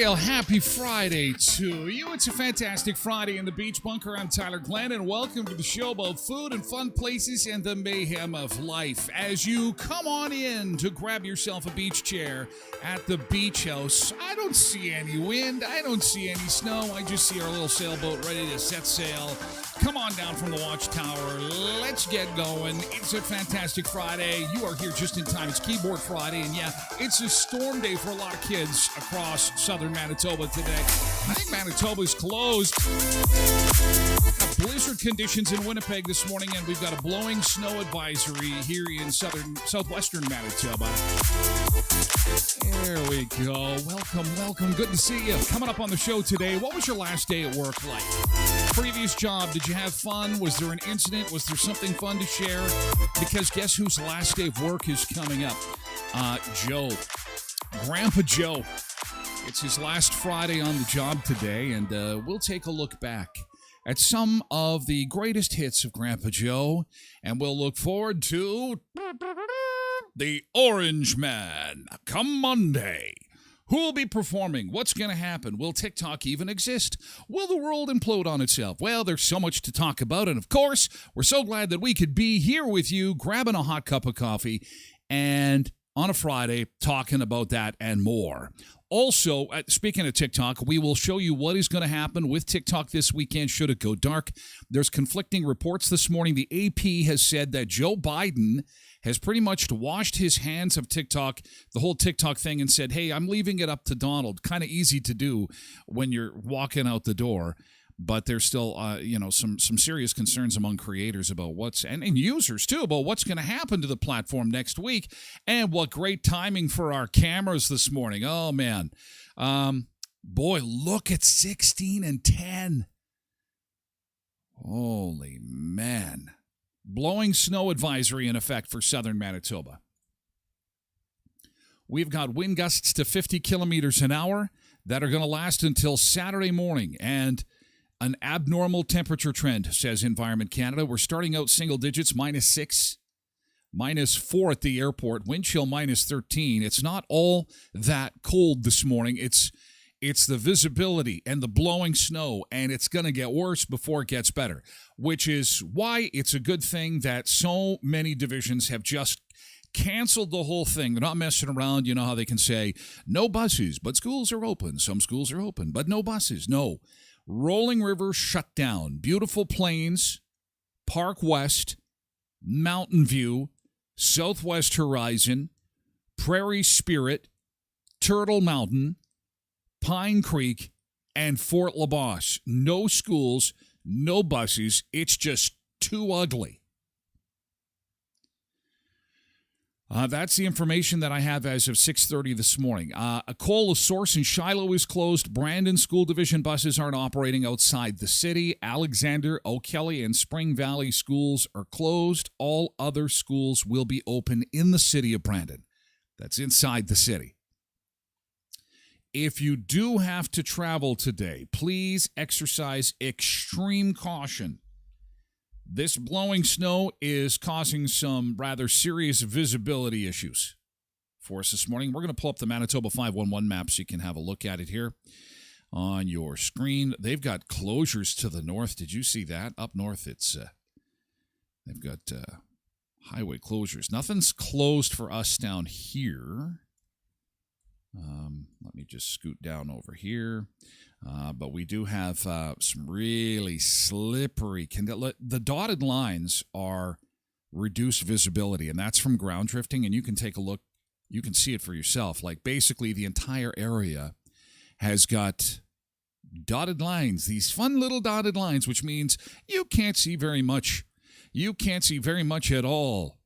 Well, happy Friday to you. It's a fantastic Friday in the Beach Bunker. I'm Tyler Glenn, and welcome to the show about food and fun places and the mayhem of life. As you come on in to grab yourself a beach chair at the beach house, I don't see any wind. I don't see any snow. I just see our little sailboat ready to set sail. Come on down from the watchtower. Let's get going. It's a fantastic Friday. You are here just in time. It's Keyboard Friday, and yeah, it's a storm day for a lot of kids across southern Manitoba today. I think Manitoba's closed. Blizzard conditions in Winnipeg this morning, and we've got a blowing snow advisory here in southwestern Manitoba. There we go. Welcome. Good to see you. Coming up on the show today, what was your last day at work like? Previous job, did you have fun? Was there an incident? Was there something fun to share? Because guess whose last day of work is coming up? Joe. Grandpa Joe. It's his last Friday on the job today, and we'll take a look back at some of the greatest hits of Grandpa Joe, and we'll look forward to the Orange Man come Monday. Who will be performing? What's going to happen? Will TikTok even exist? Will the world implode on itself? Well, there's so much to talk about, and of course, we're so glad that we could be here with you, grabbing a hot cup of coffee, and on a Friday, talking about that and more. Also, speaking of TikTok, we will show you what is going to happen with TikTok this weekend should it go dark. There's conflicting reports this morning. The AP has said that Joe Biden has pretty much washed his hands of TikTok, the whole TikTok thing, and said, hey, I'm leaving it up to Donald. Kind of easy to do when you're walking out the door. But there's still, some serious concerns among creators about and users, too, about what's going to happen to the platform next week. And what great timing for our cameras this morning. Oh, man. Boy, look at 16 and 10. Holy man. Blowing snow advisory in effect for southern Manitoba. We've got wind gusts to 50 kilometers an hour that are going to last until Saturday morning. And an abnormal temperature trend, says Environment Canada. We're starting out single digits, -6, -4 at the airport, wind chill -13. It's not all that cold this morning. It's the visibility and the blowing snow, and it's going to get worse before it gets better, which is why it's a good thing that so many divisions have just canceled the whole thing. They're not messing around. You know how they can say, no buses, but schools are open. Some schools are open, but no buses. No. Rolling River shut down. Beautiful plains, Park West, Mountain View, Southwest Horizon, Prairie Spirit, Turtle Mountain, Pine Creek, and Fort LaBosse. No schools, no buses. It's just too ugly. That's the information that I have as of 6:30 this morning. A Cola Source in Shiloh is closed. Brandon School Division buses aren't operating outside the city. Alexander, O'Kelly, and Spring Valley schools are closed. All other schools will be open in the city of Brandon. That's inside the city. If you do have to travel today, please exercise extreme caution. This blowing snow is causing some rather serious visibility issues for us this morning. We're going to pull up the Manitoba 511 map so you can have a look at it here on your screen. They've got closures to the north. Did you see that? Up north, they've got highway closures. Nothing's closed for us down here. Let me just scoot down over here. But we do have some really slippery. The dotted lines are reduced visibility, and that's from ground drifting, and you can take a look. You can see it for yourself. Like, basically, the entire area has got dotted lines, these fun little dotted lines, which means you can't see very much. You can't see very much at all.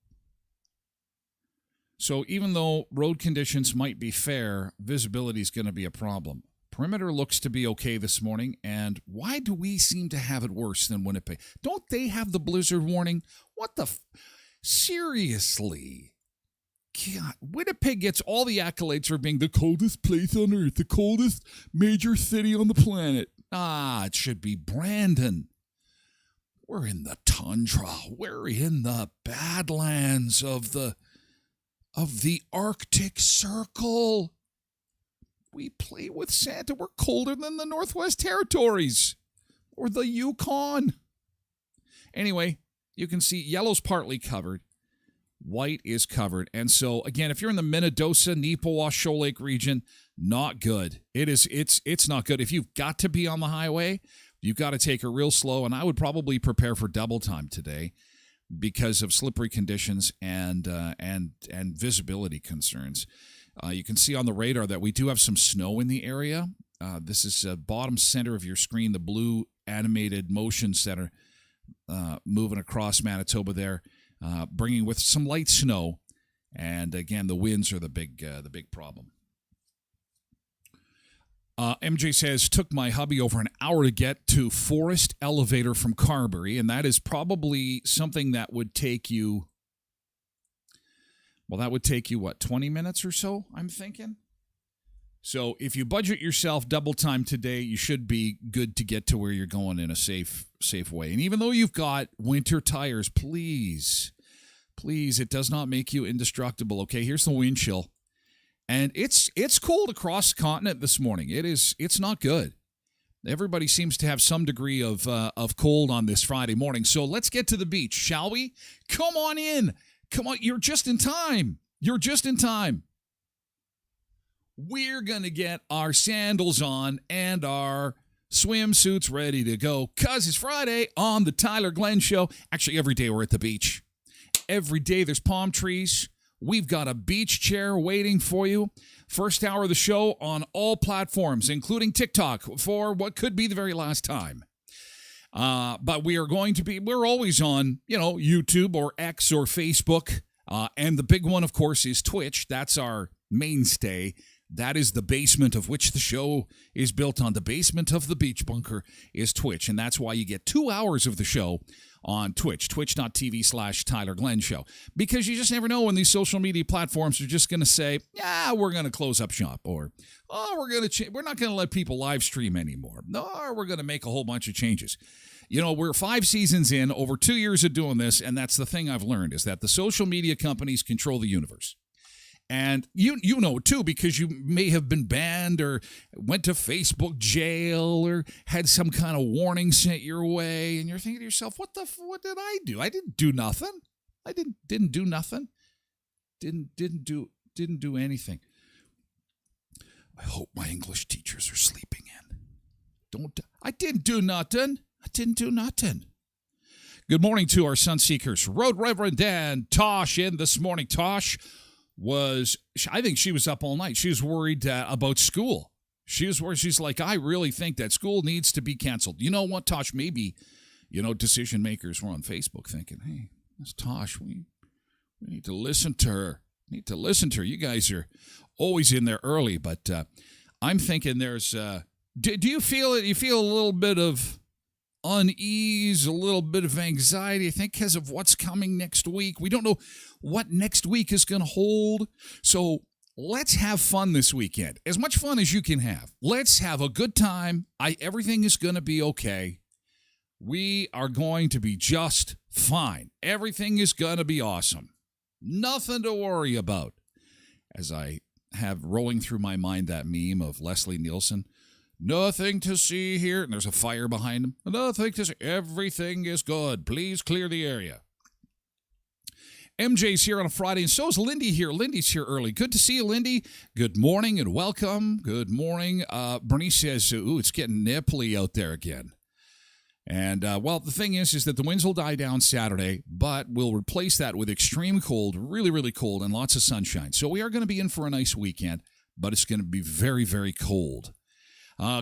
So even though road conditions might be fair, visibility is going to be a problem. Perimeter looks to be okay this morning, and why do we seem to have it worse than Winnipeg? Don't they have the blizzard warning? What the seriously? God, Winnipeg gets all the accolades for being the coldest place on earth, the coldest major city on the planet. It should be Brandon. We're in the tundra. We're in the badlands of the Arctic Circle. We play with Santa. We're colder than the Northwest Territories or the Yukon. Anyway, you can see yellow's partly covered. White is covered. And so, again, if you're in the Minnedosa, Neepawa, Shoal Lake region, not good. It's not good. If you've got to be on the highway, you've got to take it real slow. And I would probably prepare for double time today because of slippery conditions and visibility concerns. You can see on the radar that we do have some snow in the area. This is bottom center of your screen, the blue animated motions that are moving across Manitoba there, bringing with some light snow. And again, the winds are the big problem. MJ says, took my hubby over an hour to get to Forest Elevator from Carberry, and that is probably something that would take you, what, 20 minutes or so, I'm thinking? So if you budget yourself double time today, you should be good to get to where you're going in a safe way. And even though you've got winter tires, please, it does not make you indestructible, okay? Here's the wind chill. And it's cold across the continent this morning. It's not good. Everybody seems to have some degree of cold on this Friday morning. So let's get to the beach, shall we? Come on in. Come on, you're just in time. We're going to get our sandals on and our swimsuits ready to go because it's Friday on the Tyler Glen Show. Actually, every day we're at the beach. Every day there's palm trees. We've got a beach chair waiting for you. First hour of the show on all platforms, including TikTok, for what could be the very last time. But we're always on, YouTube or X or Facebook. And the big one, of course, is Twitch. That's our mainstay. That is the basement of which the show is built on. The basement of the beach bunker is Twitch. And that's why you get 2 hours of the show on Twitch, twitch.tv/Tyler Glen Show. Because you just never know when these social media platforms are just going to say, we're going to close up shop, or, we're not going to let people live stream anymore. No, we're going to make a whole bunch of changes. We're 5 seasons in, over 2 years of doing this, and that's the thing I've learned, is that the social media companies control the universe. And you know too, because you may have been banned or went to Facebook jail or had some kind of warning sent your way, and you're thinking to yourself, what did I do? I didn't do nothing. I didn't do nothing. Didn't do anything. I hope my English teachers are sleeping in. I didn't do nothing. Good morning to our Sunseekers. Road Reverend Dan Tosh in this morning. Tosh I think she was up all night. She was worried about school. She was worried. She's like, I really think that school needs to be canceled. You know what, Tosh? Maybe, decision makers were on Facebook thinking, hey, this Tosh, we need to listen to her. You guys are always in there early, but I'm thinking there's, do you feel it? You feel a little bit of unease, a little bit of anxiety, I think, because of what's coming next week. We don't know what next week is going to hold. So let's have fun this weekend. As much fun as you can have. Let's have a good time. Everything is going to be okay. We are going to be just fine. Everything is going to be awesome. Nothing to worry about. As I have rolling through my mind that meme of Leslie Nielsen. Nothing to see here. And there's a fire behind him. Nothing to see. Everything is good. Please clear the area. MJ's here on a Friday, and so is Lindy here. Lindy's here early. Good to see you, Lindy. Good morning and welcome. Good morning. Bernice says, ooh, it's getting nipply out there again. And, well, the thing is that the winds will die down Saturday, but we'll replace that with extreme cold, really, really cold, and lots of sunshine. So we are going to be in for a nice weekend, but it's going to be very, very cold.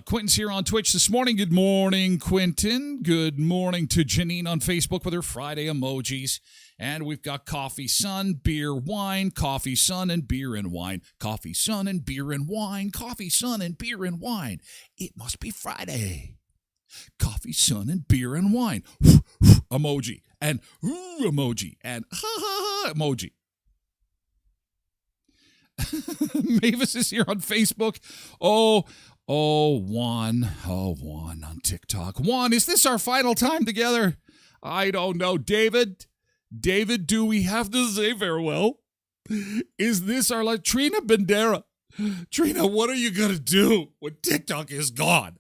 Quentin's here on Twitch this morning. Good morning, Quentin. Good morning to Janine on Facebook with her Friday emojis. And we've got coffee, sun, beer, wine, coffee, sun, and beer and wine. Coffee, sun, and beer and wine. Coffee, sun, and beer and wine. It must be Friday. Coffee, sun, and beer and wine. Emoji. And emoji. And ha emoji. Mavis is here on Facebook. Juan on TikTok. Juan, is this our final time together? I don't know. David, do we have to say farewell? Is this our life? Trina Bandera. Trina, what are you going to do when TikTok is gone?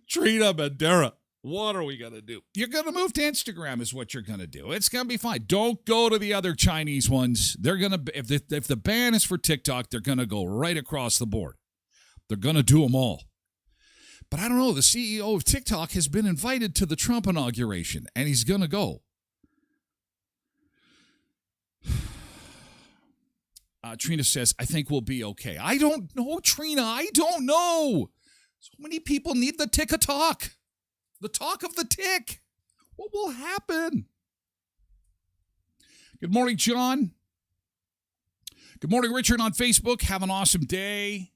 Trina Bandera, what are we going to do? You're going to move to Instagram is what you're going to do. It's going to be fine. Don't go to the other Chinese ones. They're going to, if the ban is for TikTok, they're going to go right across the board. They're going to do them all. But I don't know. The CEO of TikTok has been invited to the Trump inauguration, and he's going to go. Trina says, I think we'll be okay. I don't know, Trina. I don't know. So many people need the tick-a-talk. The talk of the tick. What will happen? Good morning, John. Good morning, Richard on Facebook. Have an awesome day.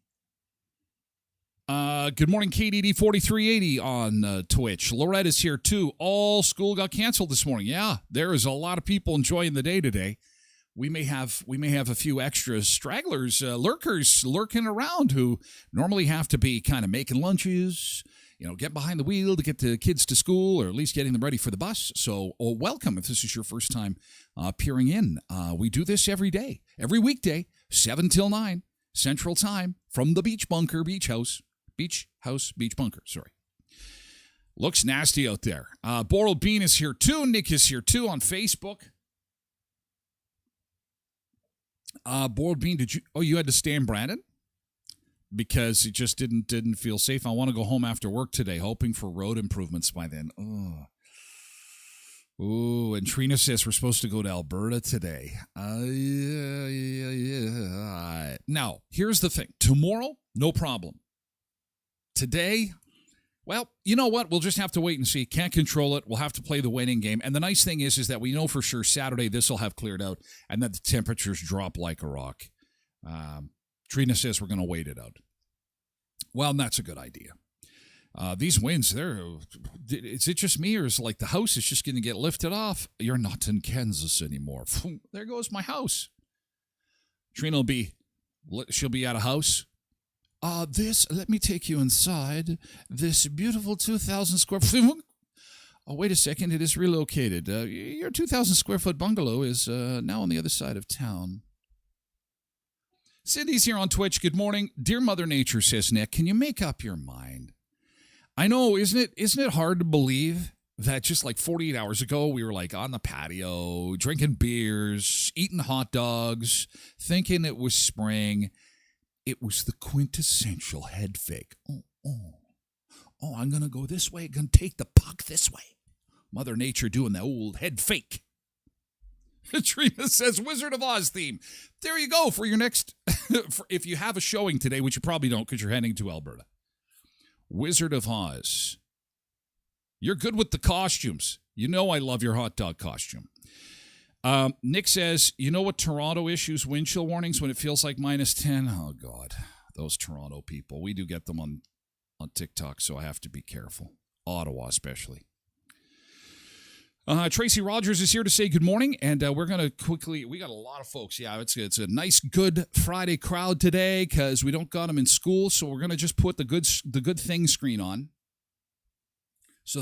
Good morning, KDD4380 on Twitch. Lorette is here, too. All school got canceled this morning. Yeah, there is a lot of people enjoying the day today. We may have a few extra stragglers, lurkers lurking around who normally have to be kind of making lunches, get behind the wheel to get the kids to school or at least getting them ready for the bus. So welcome if this is your first time peering in. We do this every day, every weekday, 7 till 9 Central Time from the Beach Bunker. Sorry. Looks nasty out there. Boral Bean is here too. Nick is here too on Facebook. Boiled Bean, you had to stay in Brandon? Because it just didn't feel safe. I want to go home after work today, hoping for road improvements by then. Ooh, and Trina says we're supposed to go to Alberta today. Yeah. Now, here's the thing. Tomorrow, no problem. Today, well, you know what? We'll just have to wait and see. Can't control it. We'll have to play the waiting game. And the nice thing is that we know for sure Saturday this will have cleared out and that the temperatures drop like a rock. Trina says we're going to wait it out. Well, that's a good idea. These winds, is it just me or is like the house is just going to get lifted off? You're not in Kansas anymore. There goes my house. Trina she'll be at a house. Let me take you inside this beautiful 2,000 square foot. Oh, wait a second. It is relocated. Your 2,000 square foot bungalow is now on the other side of town. Cindy's here on Twitch. Good morning. Dear Mother Nature, says Nick, can you make up your mind? I know, isn't it hard to believe that just like 48 hours ago, we were like on the patio, drinking beers, eating hot dogs, thinking it was spring. It was the quintessential head fake. Oh, I'm going to go this way. I'm going to take the puck this way. Mother Nature doing the old head fake. Trina says Wizard of Oz theme. There you go for your next, if you have a showing today, which you probably don't because you're heading to Alberta. Wizard of Oz. You're good with the costumes. You know I love your hot dog costume. Nick says, you know what Toronto issues wind chill warnings when it feels like -10? Oh, God. Those Toronto people. We do get them on TikTok, so I have to be careful. Ottawa especially. Tracy Rogers is here to say good morning, and we're going to quickly, we got a lot of folks. Yeah, it's a nice, good Friday crowd today because we don't got them in school, so we're going to just put the good thing screen on. So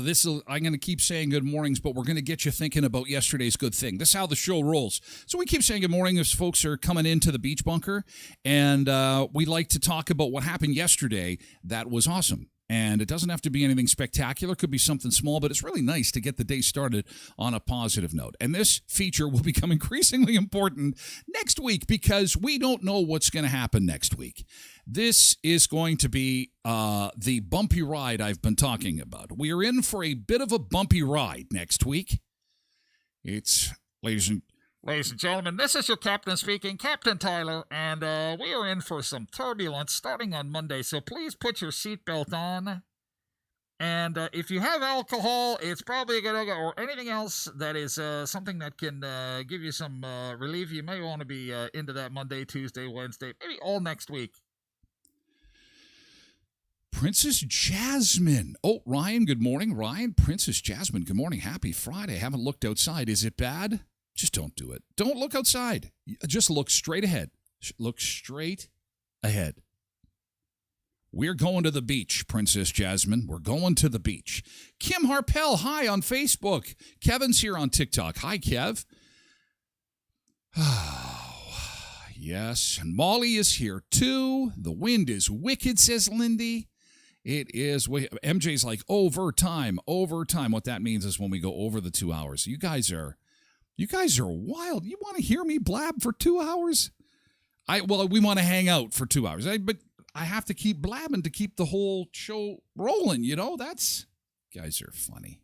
I'm going to keep saying good mornings, but we're going to get you thinking about yesterday's good thing. This is how the show rolls. So we keep saying good morning as folks are coming into the beach bunker, and we like to talk about what happened yesterday that was awesome. And it doesn't have to be anything spectacular. It could be something small, but it's really nice to get the day started on a positive note. And this feature will become increasingly important next week because we don't know what's going to happen next week. This is going to be the bumpy ride I've been talking about. We are in for a bit of a bumpy ride next week. It's, ladies and gentlemen, this is your captain speaking, Captain Tyler, and we are in for some turbulence starting on Monday, so please put your seatbelt on. And if you have alcohol, it's probably going to, or anything else that is something that can give you some relief, you may want to be into that Monday, Tuesday, Wednesday, maybe all next week. Princess Jasmine. Oh, Ryan, good morning. Ryan, Princess Jasmine, good morning. Happy Friday. Haven't looked outside. Is it bad? Just don't do it. Don't look outside. Just look straight ahead. Look straight ahead. We're going to the beach, Princess Jasmine. We're going to the beach. Kim Harpel, hi on Facebook. Kevin's here on TikTok. Hi, Kev. Oh, yes. And Molly is here, too. The wind is wicked, says Lindy. It is. MJ's like, overtime. What that means is when we go over the 2 hours. You guys are wild. You want to hear me blab for 2 hours? We want to hang out for 2 hours. But I have to keep blabbing to keep the whole show rolling, guys are funny.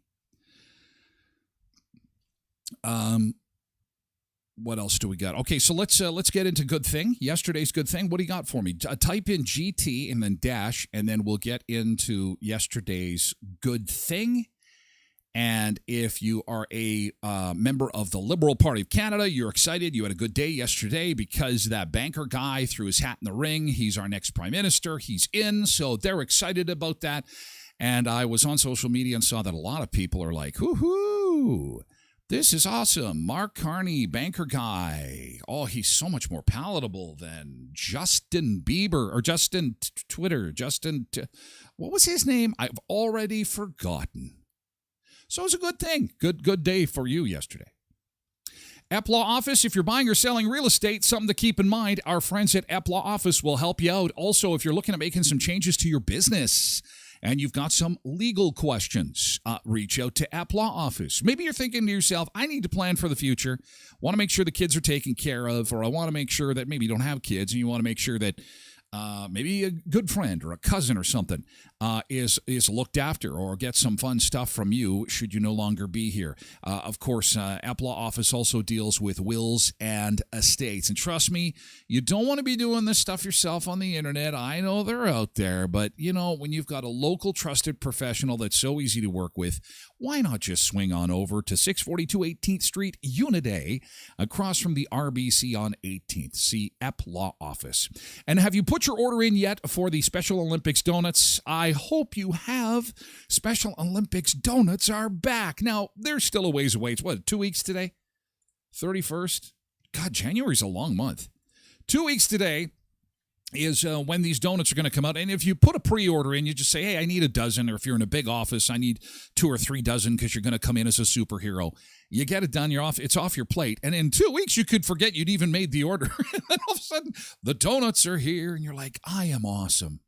What else do we got? Okay, so let's get into good thing. Yesterday's good thing. What do you got for me? Type in GT and then dash, and then we'll get into yesterday's good thing. And if you are a member of the Liberal Party of Canada, you're excited. You had a good day yesterday because that banker guy threw his hat in the ring. He's our next prime minister. He's in, so they're excited about that. And I was on social media and saw that a lot of people are like, hoo-hoo, this is awesome. Mark Carney, banker guy. Oh, he's so much more palatable than Justin Bieber or Justin Twitter. What was his name? I've already forgotten. So it was a good thing. Good day for you yesterday. Law Office, if you're buying or selling real estate, something to keep in mind, our friends at Law Office will help you out. Also, if you're looking at making some changes to your business and you've got some legal questions, reach out to Law Office. Maybe you're thinking to yourself, I need to plan for the future, want to make sure the kids are taken care of, or I want to make sure that maybe you don't have kids and you want to make sure that maybe a good friend or a cousin or something is looked after or get some fun stuff from you should you no longer be here. Of course, Law Office also deals with wills and estates. And trust me, you don't want to be doing this stuff yourself on the internet. I know they're out there, but when you've got a local trusted professional that's so easy to work with, why not just swing on over to 642 18th Street, Uniday, across from the RBC on 18th. See Law Office. And have you put your order in yet for the Special Olympics donuts? I hope you have. Special Olympics donuts are back. Now, they're still a ways away. It's 2 weeks today? 31st? God, January's a long month. 2 weeks today is when these donuts are going to come out. And if you put a pre-order in, you just say, hey, I need a dozen. Or if you're in a big office, I need 2 or 3 dozen because you're going to come in as a superhero. You get it done. It's off your plate. And in 2 weeks, you could forget you'd even made the order. And then all of a sudden, the donuts are here. And you're like, I am awesome.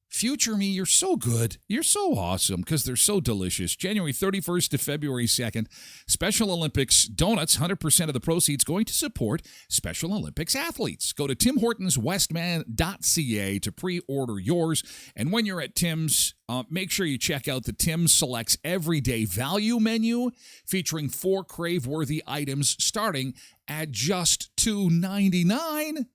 Future me, you're so good. You're so awesome because they're so delicious. January 31st to February 2nd, Special Olympics donuts, 100% of the proceeds going to support Special Olympics athletes. Go to timhortonswestman.ca to pre-order yours. And when you're at Tim's, make sure you check out the Tim's Selects Everyday Value menu featuring 4 crave-worthy items starting at just $2.99.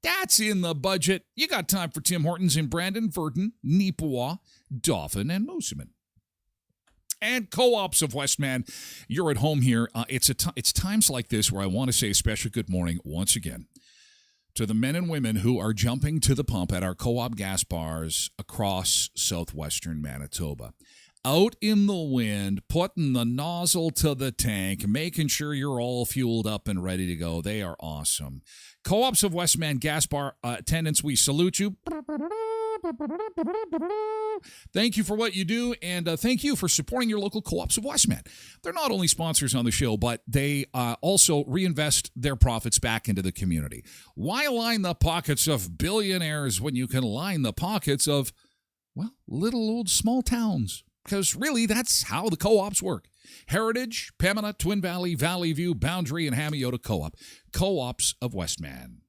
That's in the budget. You got time for Tim Hortons in Brandon, Verdon, Neepawa, Dauphin, and Moosomin. And Co-ops of Westman, you're at home here. It's times like this where I want to say a special good morning once again to the men and women who are jumping to the pump at our Co-op gas bars across southwestern Manitoba. Out in the wind, putting the nozzle to the tank, making sure you're all fueled up and ready to go. They are awesome. Co-ops of Westman gas bar attendants, we salute you. Thank you for what you do, and thank you for supporting your local Co-ops of Westman. They're not only sponsors on the show, but they also reinvest their profits back into the community. Why line the pockets of billionaires when you can line the pockets of, well, little old small towns? Because really, that's how the co-ops work. Heritage, Pembina, Twin Valley, Valley View, Boundary, and Hamiota Co-op. Co-ops of Westman.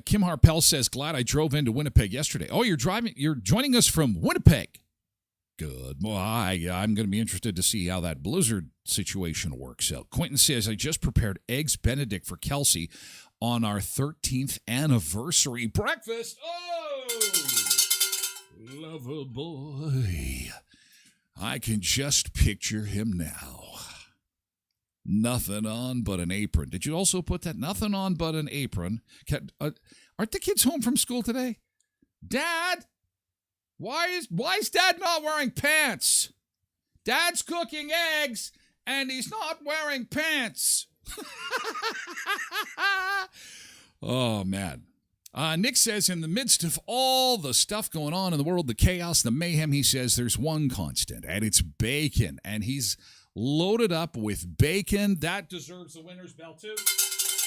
Kim Harpel says, glad I drove into Winnipeg yesterday. Oh, you're joining us from Winnipeg. Good. Well, I'm going to be interested to see how that blizzard situation works out. Quentin says, I just prepared Eggs Benedict for Kelsey on our 13th anniversary breakfast. Oh! Lover boy. I can just picture him now. Nothing on but an apron. Did you also put that? Nothing on but an apron. Aren't the kids home from school today? Dad, why is Dad not wearing pants? Dad's cooking eggs and he's not wearing pants. Oh, man. Nick says, in the midst of all the stuff going on in the world, the chaos, the mayhem, he says there's one constant, and it's bacon. And he's loaded up with bacon. That deserves the winner's bell, too.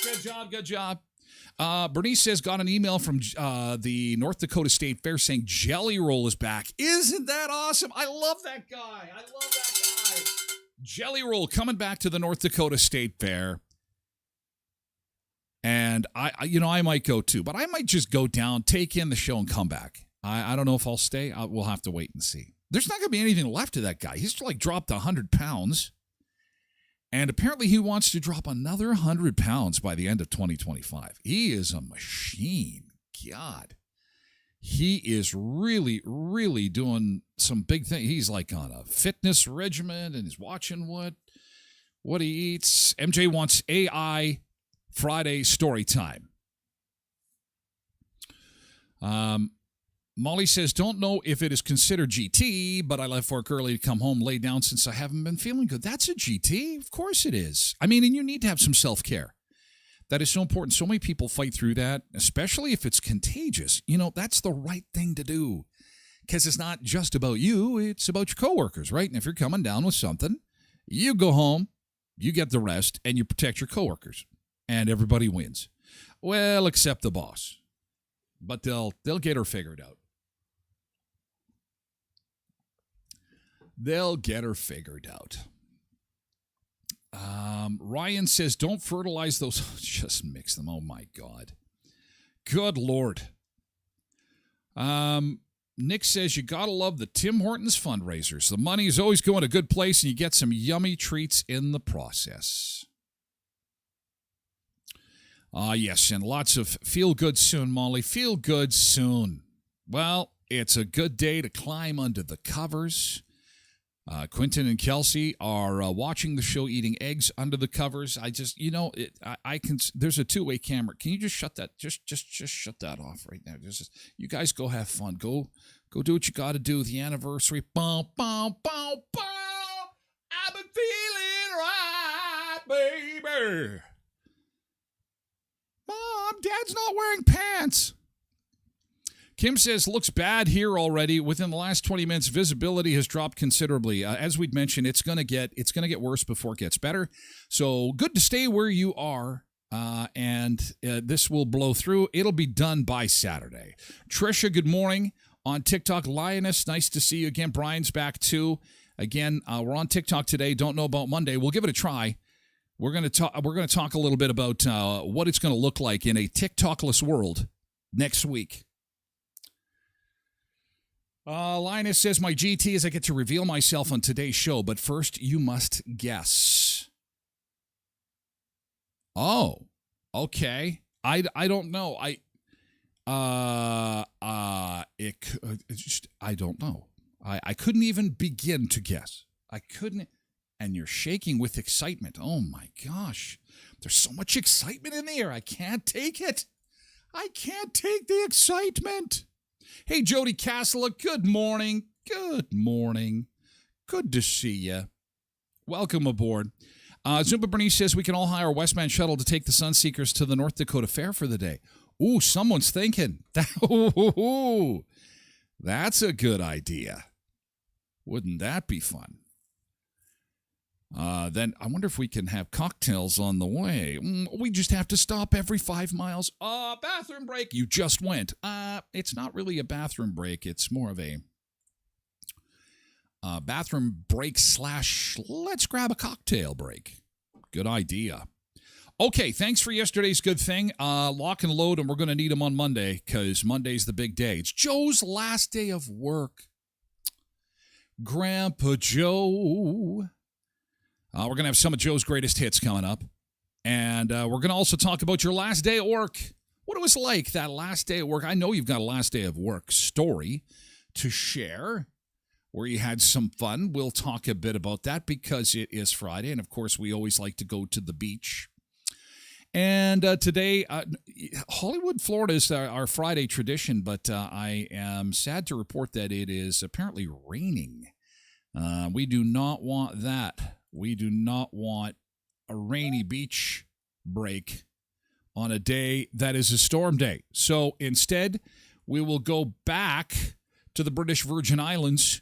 Good job, good job. Bernice says, got an email from the North Dakota State Fair saying Jelly Roll is back. Isn't that awesome? I love that guy. Jelly Roll coming back to the North Dakota State Fair. And I might go too, but I might just go down, take in the show, and come back. I don't know if I'll stay. We'll have to wait and see. There's not going to be anything left of that guy. He's dropped 100 pounds, and apparently he wants to drop another 100 pounds by the end of 2025. He is a machine. God, he is really, really doing some big things. He's like on a fitness regimen, and he's watching what he eats. MJ wants AI Friday story time. Molly says, don't know if it is considered GT, but I left work early to come home, lay down since I haven't been feeling good. That's a GT. Of course it is. I mean, and you need to have some self-care. That is so important. So many people fight through that, especially if it's contagious. That's the right thing to do because it's not just about you. It's about your coworkers, right? And if you're coming down with something, you go home, you get the rest, and you protect your coworkers. And everybody wins. Well, except the boss. But they'll get her figured out. They'll get her figured out. Ryan says, don't fertilize those. Just mix them. Oh, my God. Good Lord. Nick says, you got to love the Tim Hortons fundraisers. The money is always going to a good place, and you get some yummy treats in the process. Yes, and lots of feel good soon, Molly. Feel good soon. Well, it's a good day to climb under the covers. Quentin and Kelsey are watching the show, eating eggs under the covers. I just, I can. There's a two-way camera. Can you just shut that? Just shut that off right now. You guys go have fun. Go do what you got to do. The anniversary. Bow, bow, bow, bow. I've been feeling right, baby. Mom, Dad's not wearing pants. Kim says, looks bad here already. Within the last 20 minutes, visibility has dropped considerably. As we'd mentioned, it's gonna get worse before it gets better. So good to stay where you are. and this will blow through. It'll be done by Saturday. Trisha, good morning. On TikTok, Lioness, nice to see you again. Brian's back too. Again, we're on TikTok today. Don't know about Monday. We'll give it a try. We're going to talk a little bit about what it's going to look like in a TikTokless world next week. Linus says, my GT is I get to reveal myself on today's show, but first you must guess. Oh, okay. I don't know. I don't know. I couldn't even begin to guess. I couldn't. And you're shaking with excitement. Oh my gosh. There's so much excitement in the air. I can't take it. I can't take the excitement. Hey, Jody Castle, good morning. Good morning. Good to see you. Welcome aboard. Zumba Bernice says we can all hire a Westman shuttle to take the Sunseekers to the North Dakota Fair for the day. Ooh, someone's thinking. That's a good idea. Wouldn't that be fun? Then I wonder if we can have cocktails on the way. We just have to stop every 5 miles. Bathroom break. You just went. It's not really a bathroom break. It's more of a bathroom break / let's grab a cocktail break. Good idea. Okay, thanks for yesterday's good thing. Lock and load, and we're going to need them on Monday because Monday's the big day. It's Joe's last day of work. Grandpa Joe. We're going to have some of Joe's greatest hits coming up. And we're going to also talk about your last day at work. What it was like, that last day at work. I know you've got a last day of work story to share where you had some fun. We'll talk a bit about that because it is Friday. And, of course, we always like to go to the beach. And today, Hollywood, Florida is our Friday tradition, but I am sad to report that it is apparently raining. We do not want that. We do not want a rainy beach break on a day that is a storm day. So instead, we will go back to the British Virgin Islands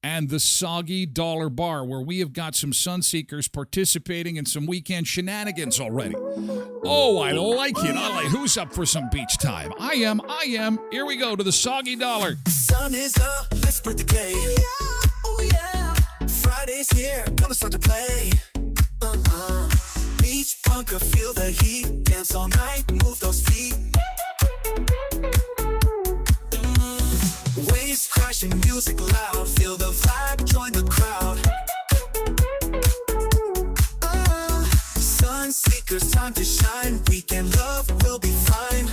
and the Soggy Dollar Bar, where we have got some Sunseekers participating in some weekend shenanigans already. Oh, I like it. I like. Who's up for some beach time? I am. Here we go to the Soggy Dollar. Sun is up, let's split the game. Oh yeah, Friday's here, gonna start to play. Beach bunker, feel the heat, dance all night, move those feet. Waves crashing, music loud, feel the vibe, join the crowd. Sunseekers, time to shine, weekend love will be fine.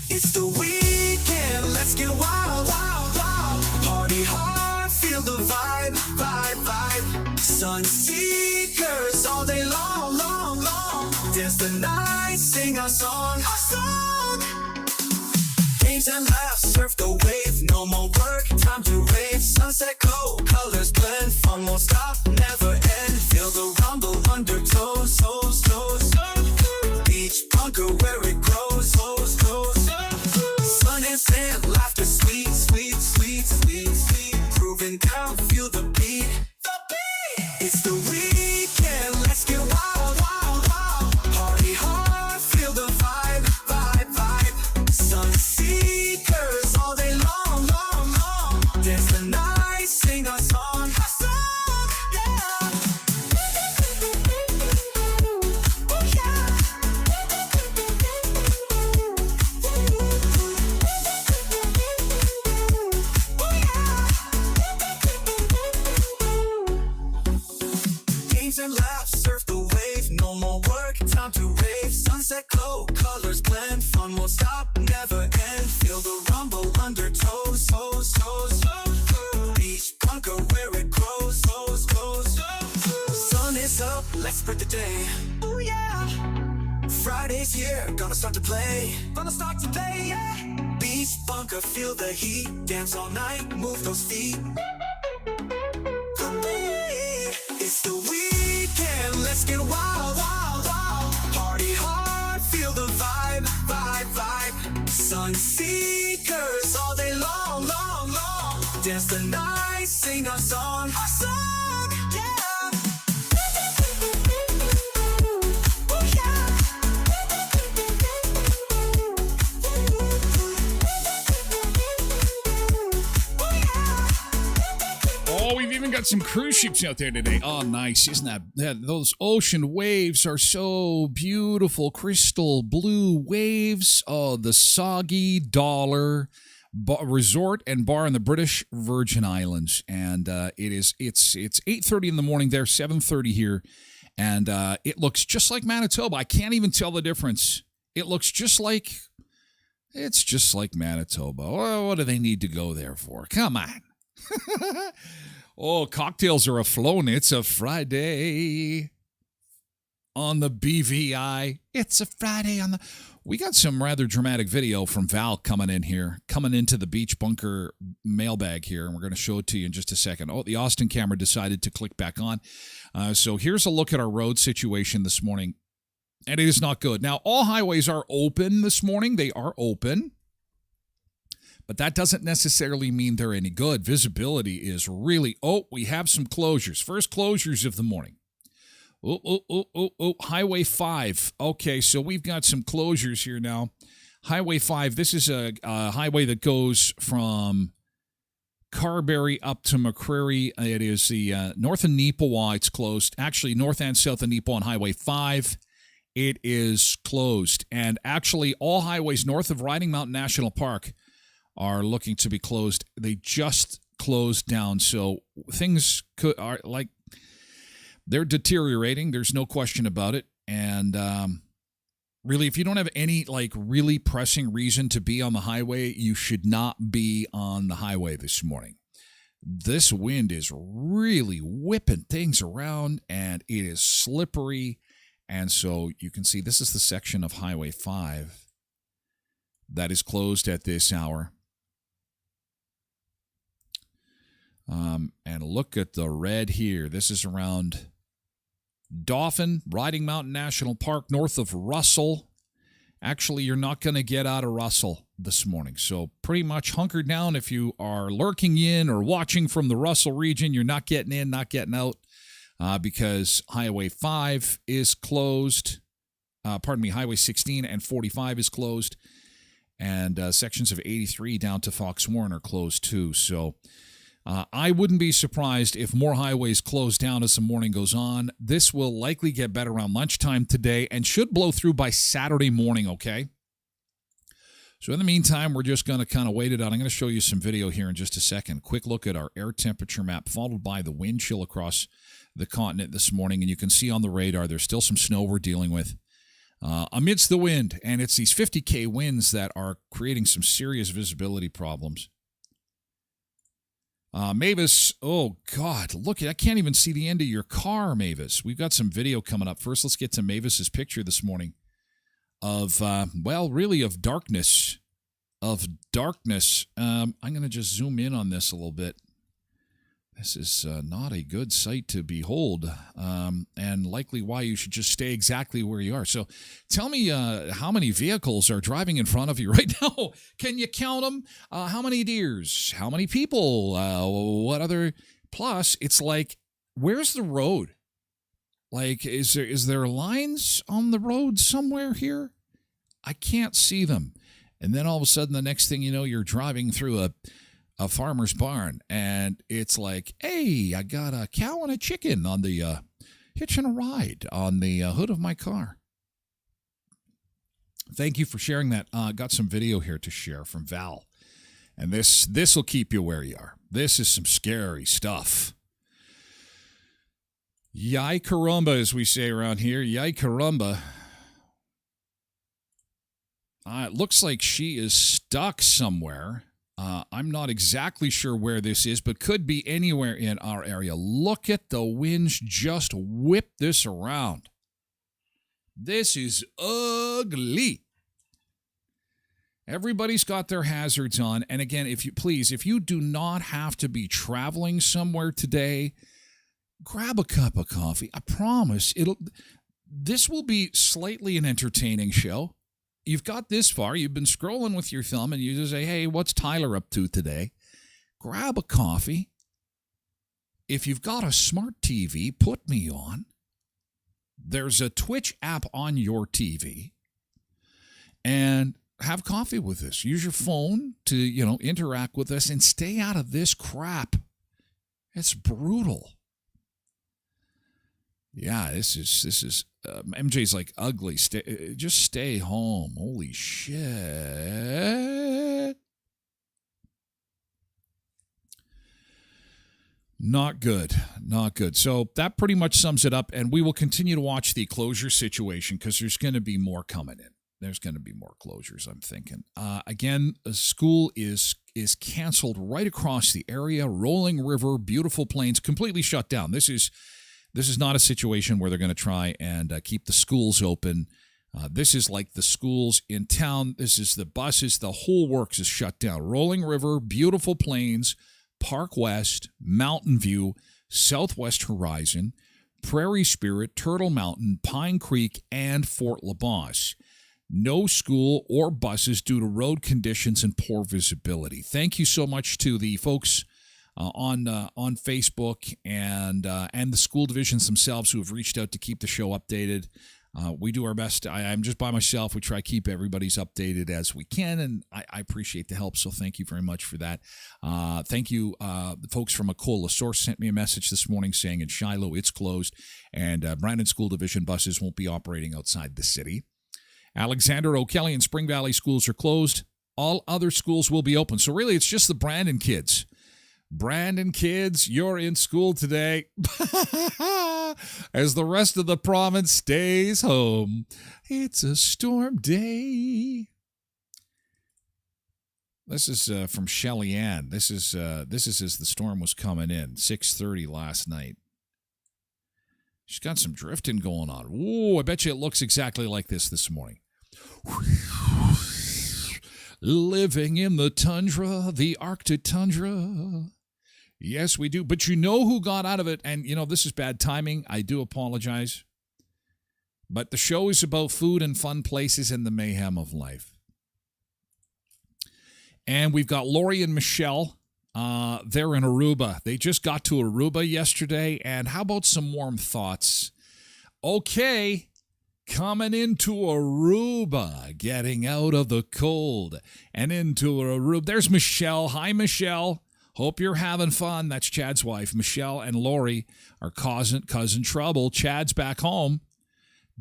It's the weekend, let's get wild, wild, wild. Party hard, feel the vibe, vibe, vibe. Sunseekers all day long, long, long. Dance the night, sing our song, our song. Games and laughs, surf the wave, no more work, time to rave. Sunset glow, colors blend, fun won't stop, never end. Feel the rumble, undertows, toes, toes. Beach bunker where it grows, toes, toes. Sun and sand, laughter, sweet, sweet, sweet, sweet, sweet. Grooving down, feel the beat, the beat. It's the weekend, let's get wild, wild, wild. Party hard, feel the vibe, vibe, vibe. Sunseekers all day long, long, long. Dance the night, sing our song, yeah. Oh yeah. Games and laughs, surf the wave, no more work, time to rave. Sunset glow, colors blend, fun won't stop, never end. Feel the rumble, undertows, toes, toes. Beach bunker where it grows, toes, toes. Sun is up, let's spread the day. Oh yeah. Friday's here, gonna start to play. Gonna start today, yeah. Beach bunker, feel the heat, dance all night, move those feet. It's the weekend, let's get wild, wild, wild. Party hard, feel the vibe, vibe, vibe. Sunseekers all day long, long, long. Dance the night, sing our song, yeah. got some cruise ships out there today. Oh, nice. Isn't that those ocean waves are so beautiful. Crystal blue waves. Oh, the Soggy Dollar Resort and Bar in the British Virgin Islands. And it's 8:30 in the morning there, 7:30 here. And it looks just like Manitoba. I can't even tell the difference. It looks just like Manitoba. Oh, what do they need to go there for? Come on. Oh, cocktails are afloat. It's a Friday on the BVI. It's a Friday on the... We got some rather dramatic video from Val coming into the Beach Bunker mailbag here, and we're going to show it to you in just a second. Oh, the Austin camera decided to click back on. So here's a look at our road situation this morning, and it is not good. Now, all highways are open this morning. They are open, but that doesn't necessarily mean they're any good. Visibility is really... Oh, we have some closures. First closures of the morning. Oh, Highway 5. Okay, so we've got some closures here now. Highway 5, this is a highway that goes from Carberry up to McCreary. It is the north of Neepawa. It's closed. Actually, north and south of Neepawa on Highway 5. It is closed. And actually, all highways north of Riding Mountain National Park are looking to be closed. They just closed down. So things are like... They're deteriorating. There's no question about it. And really, if you don't have any really pressing reason to be on the highway, you should not be on the highway this morning. This wind is really whipping things around, and it is slippery. And so you can see this is the section of Highway 5 that is closed at this hour. And look at the red here. This is around Dauphin, Riding Mountain National Park, north of Russell. Actually, you're not going to get out of Russell this morning. So pretty much hunker down if you are lurking in or watching from the Russell region. You're not getting in, not getting out because Highway 5 is closed. Highway 16 and 45 is closed. And sections of 83 down to Fox Warren are closed too. So... I wouldn't be surprised if more highways close down as the morning goes on. This will likely get better around lunchtime today and should blow through by Saturday morning, okay? So in the meantime, we're just going to kind of wait it out. I'm going to show you some video here in just a second. Quick look at our air temperature map, followed by the wind chill across the continent this morning. And you can see on the radar, there's still some snow we're dealing with amidst the wind. And it's these 50K winds that are creating some serious visibility problems. Mavis, oh, God, look, I can't even see the end of your car, Mavis. We've got some video coming up. First, let's get to Mavis's picture this morning of, of darkness. I'm going to just zoom in on this a little bit. This is not a good sight to behold, and likely why you should just stay exactly where you are. So tell me how many vehicles are driving in front of you right now. Can you count them? How many deers? How many people? What other? Plus, it's like, where's the road? Like, is there lines on the road somewhere here? I can't see them. And then all of a sudden, the next thing you know, you're driving through a farmer's barn, and it's like, hey, I got a cow and a chicken on the hitching a ride on the hood of my car. Thank you for sharing that. Got some video here to share from Val, and this will keep you where you are. This is some scary stuff. Yai caramba, as we say around here. Yai caramba. It looks like she is stuck somewhere. I'm not exactly sure where this is, but could be anywhere in our area. Look at the winds just whip this around. This is ugly. Everybody's got their hazards on. And again, if you do not have to be traveling somewhere today, grab a cup of coffee. I promise this will be slightly an entertaining show. You've got this far, you've been scrolling with your thumb, and you just say, hey, what's Tyler up to today? Grab a coffee. If you've got a smart TV, put me on. There's a Twitch app on your TV. And have coffee with us. Use your phone to, interact with us and stay out of this crap. It's brutal. Yeah, this is MJ's like ugly. Just stay home. Holy shit. Not good. Not good. So that pretty much sums it up, and we will continue to watch the closure situation because there's going to be more coming in. There's going to be more closures, I'm thinking. Again, a school is canceled right across the area. Rolling River, Beautiful Plains, completely shut down. This is not a situation where they're going to try and keep the schools open. This is like the schools in town. This is the buses. The whole works is shut down. Rolling River, Beautiful Plains, Park West, Mountain View, Southwest Horizon, Prairie Spirit, Turtle Mountain, Pine Creek, and Fort LaBosse. No school or buses due to road conditions and poor visibility. Thank you so much to the folks on Facebook and the school divisions themselves who have reached out to keep the show updated. We do our best. I'm just by myself. We try to keep everybody's updated as we can, and I appreciate the help, so thank you very much for that. Thank you. The folks from Akola Source sent me a message this morning saying in Shiloh it's closed, and Brandon School Division buses won't be operating outside the city. Alexander, O'Kelly, and Spring Valley schools are closed. All other schools will be open. So really, it's just the Brandon kids. Brandon kids, you're in school today. As the rest of the province stays home. It's a storm day. This is from Shelly Ann. This is as the storm was coming in, 6:30 last night. She's got some drifting going on. Ooh, I bet you it looks exactly like this morning. Living in the tundra, the Arctic tundra. Yes, we do. But you know who got out of it? And, this is bad timing. I do apologize. But the show is about food and fun places and the mayhem of life. And we've got Lori and Michelle. They're in Aruba. They just got to Aruba yesterday. And how about some warm thoughts? Okay, coming into Aruba, getting out of the cold and into Aruba. There's Michelle. Hi, Michelle. Hope you're having fun. That's Chad's wife. Michelle and Lori are causing trouble. Chad's back home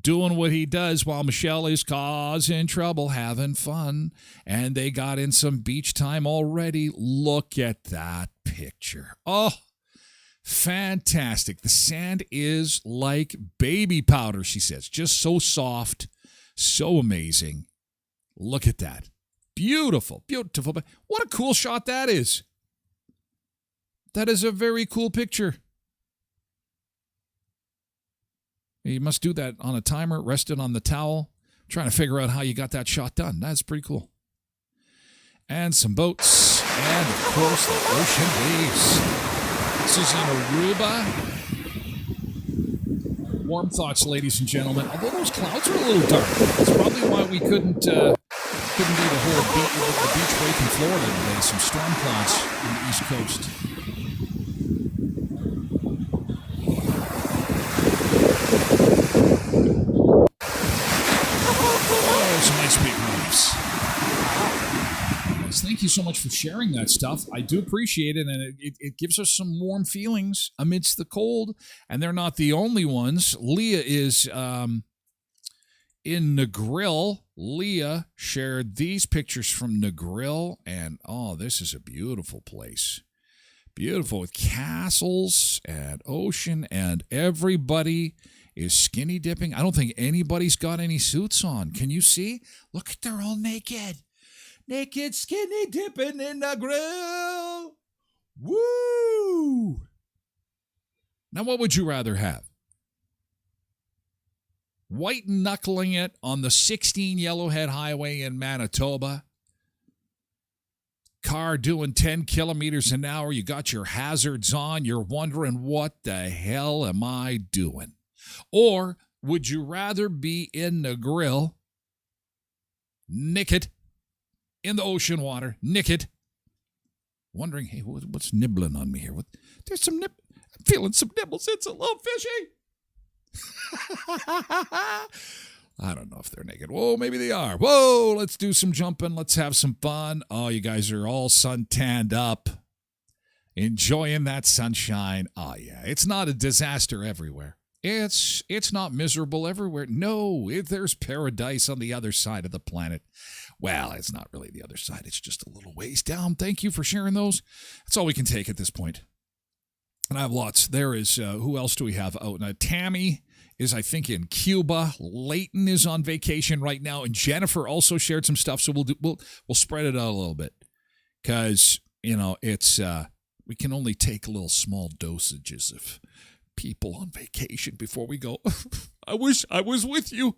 doing what he does while Michelle is causing trouble, having fun. And they got in some beach time already. Look at that picture. Oh, fantastic. The sand is like baby powder, she says. Just so soft, so amazing. Look at that. Beautiful, beautiful. What a cool shot that is. That is a very cool picture. You must do that on a timer, rest it on the towel. I'm trying to figure out how you got that shot done. That's pretty cool. And some boats. And, of course, the ocean waves. This is in Aruba. Warm thoughts, ladies and gentlemen. Although those clouds are a little dark. That's probably why we couldn't do the whole beach break in Florida today. Some storm clouds on the East Coast. Some nice big waves. Thank you so much for sharing that stuff. I do appreciate it, and it gives us some warm feelings amidst the cold, and they're not the only ones. Leah is in Negril. Leah shared these pictures from Negril, and this is a beautiful place. Beautiful with castles and ocean, and everybody is skinny dipping. I don't think anybody's got any suits on. Can you see? Look, they're all naked. Naked skinny dipping in the grill. Woo! Now, what would you rather have? White knuckling it on the 16 Yellowhead Highway in Manitoba. Car doing 10 kilometers an hour. You got your hazards on. You're wondering, what the hell am I doing? Or would you rather be in the grill, naked, in the ocean water, naked, wondering, hey, what's nibbling on me here? There's some I'm feeling some nibbles. It's a little fishy. I don't know if they're naked. Whoa, maybe they are. Whoa, let's do some jumping. Let's have some fun. Oh, you guys are all sun tanned up. enjoying that sunshine. Oh, yeah. It's not a disaster everywhere. It's not miserable everywhere. No, there's paradise on the other side of the planet. Well, it's not really the other side. It's just a little ways down. Thank you for sharing those. That's all we can take at this point. And I have lots. There is, who else do we have out? Tammy is, I think, in Cuba. Leighton is on vacation right now. And Jennifer also shared some stuff. So we'll spread it out a little bit. Because, it's, we can only take little small dosages of people on vacation before we go. I wish I was with you.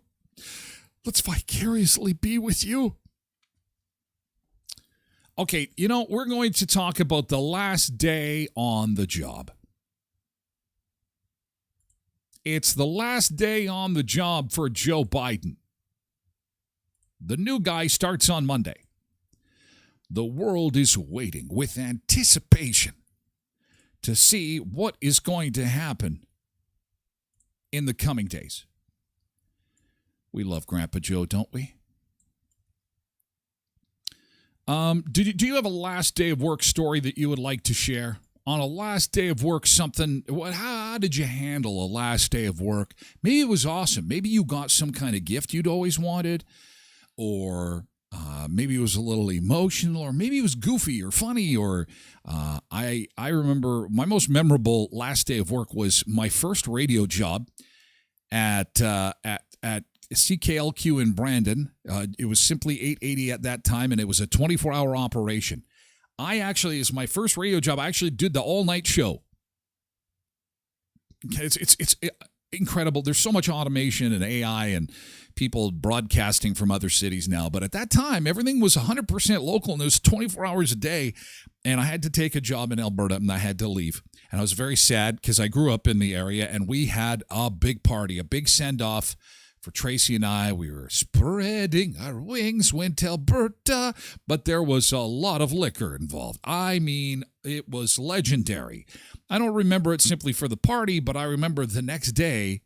Let's vicariously be with you. Okay, we're going to talk about the last day on the job. It's the last day on the job for Joe Biden. The new guy starts on Monday. The world is waiting with anticipation to see what is going to happen in the coming days. We love Grandpa Joe, don't we? Do you have a last day of work story that you would like to share? On a last day of work, how did you handle a last day of work? Maybe it was awesome. Maybe you got some kind of gift you'd always wanted, or maybe it was a little emotional, or maybe it was goofy or funny, or I remember my most memorable last day of work was my first radio job at CKLQ in Brandon. It was simply 880 at that time, and it was a 24-hour operation. As my first radio job, I actually did the all-night show. It's incredible. There's so much automation and AI and people broadcasting from other cities now. But at that time, everything was 100% local, and it was 24 hours a day. And I had to take a job in Alberta, and I had to leave. And I was very sad because I grew up in the area, and we had a big party, a big send-off for Tracy and I. We were spreading our wings, went to Alberta, but there was a lot of liquor involved. I mean, it was legendary. I don't remember it simply for the party, but I remember the next day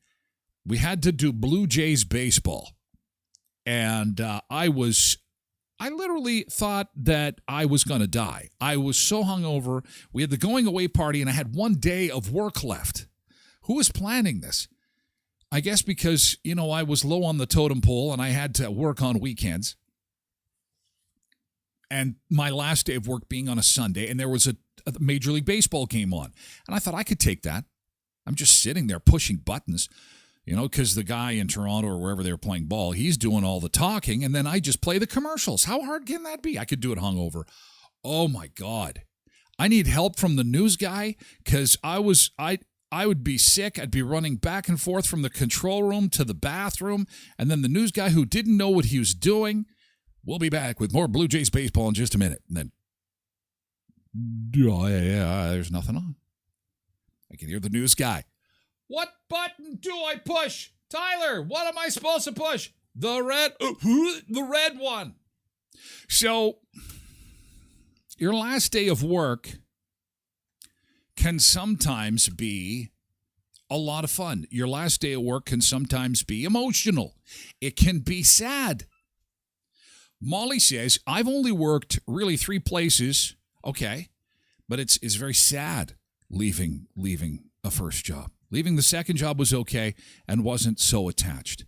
we had to do Blue Jays baseball. And I literally thought that I was going to die. I was so hungover. We had the going away party, and I had one day of work left. Who was planning this? I guess because, I was low on the totem pole and I had to work on weekends. And my last day of work being on a Sunday, and there was a Major League Baseball game on. And I thought I could take that. I'm just sitting there pushing buttons, because the guy in Toronto or wherever they were playing ball, he's doing all the talking, and then I just play the commercials. How hard can that be? I could do it hungover. Oh, my God. I need help from the news guy because I would be sick. I'd be running back and forth from the control room to the bathroom. And then the news guy who didn't know what he was doing. We'll be back with more Blue Jays baseball in just a minute. And then, there's nothing on. I can hear the news guy. What button do I push? Tyler, what am I supposed to push? The red one. So, your last day of work can sometimes be a lot of fun. Your last day of work can sometimes be emotional. It can be sad. Molly says, I've only worked really 3 places. Okay. But it's very sad leaving a first job. Leaving the second job was okay and wasn't so attached.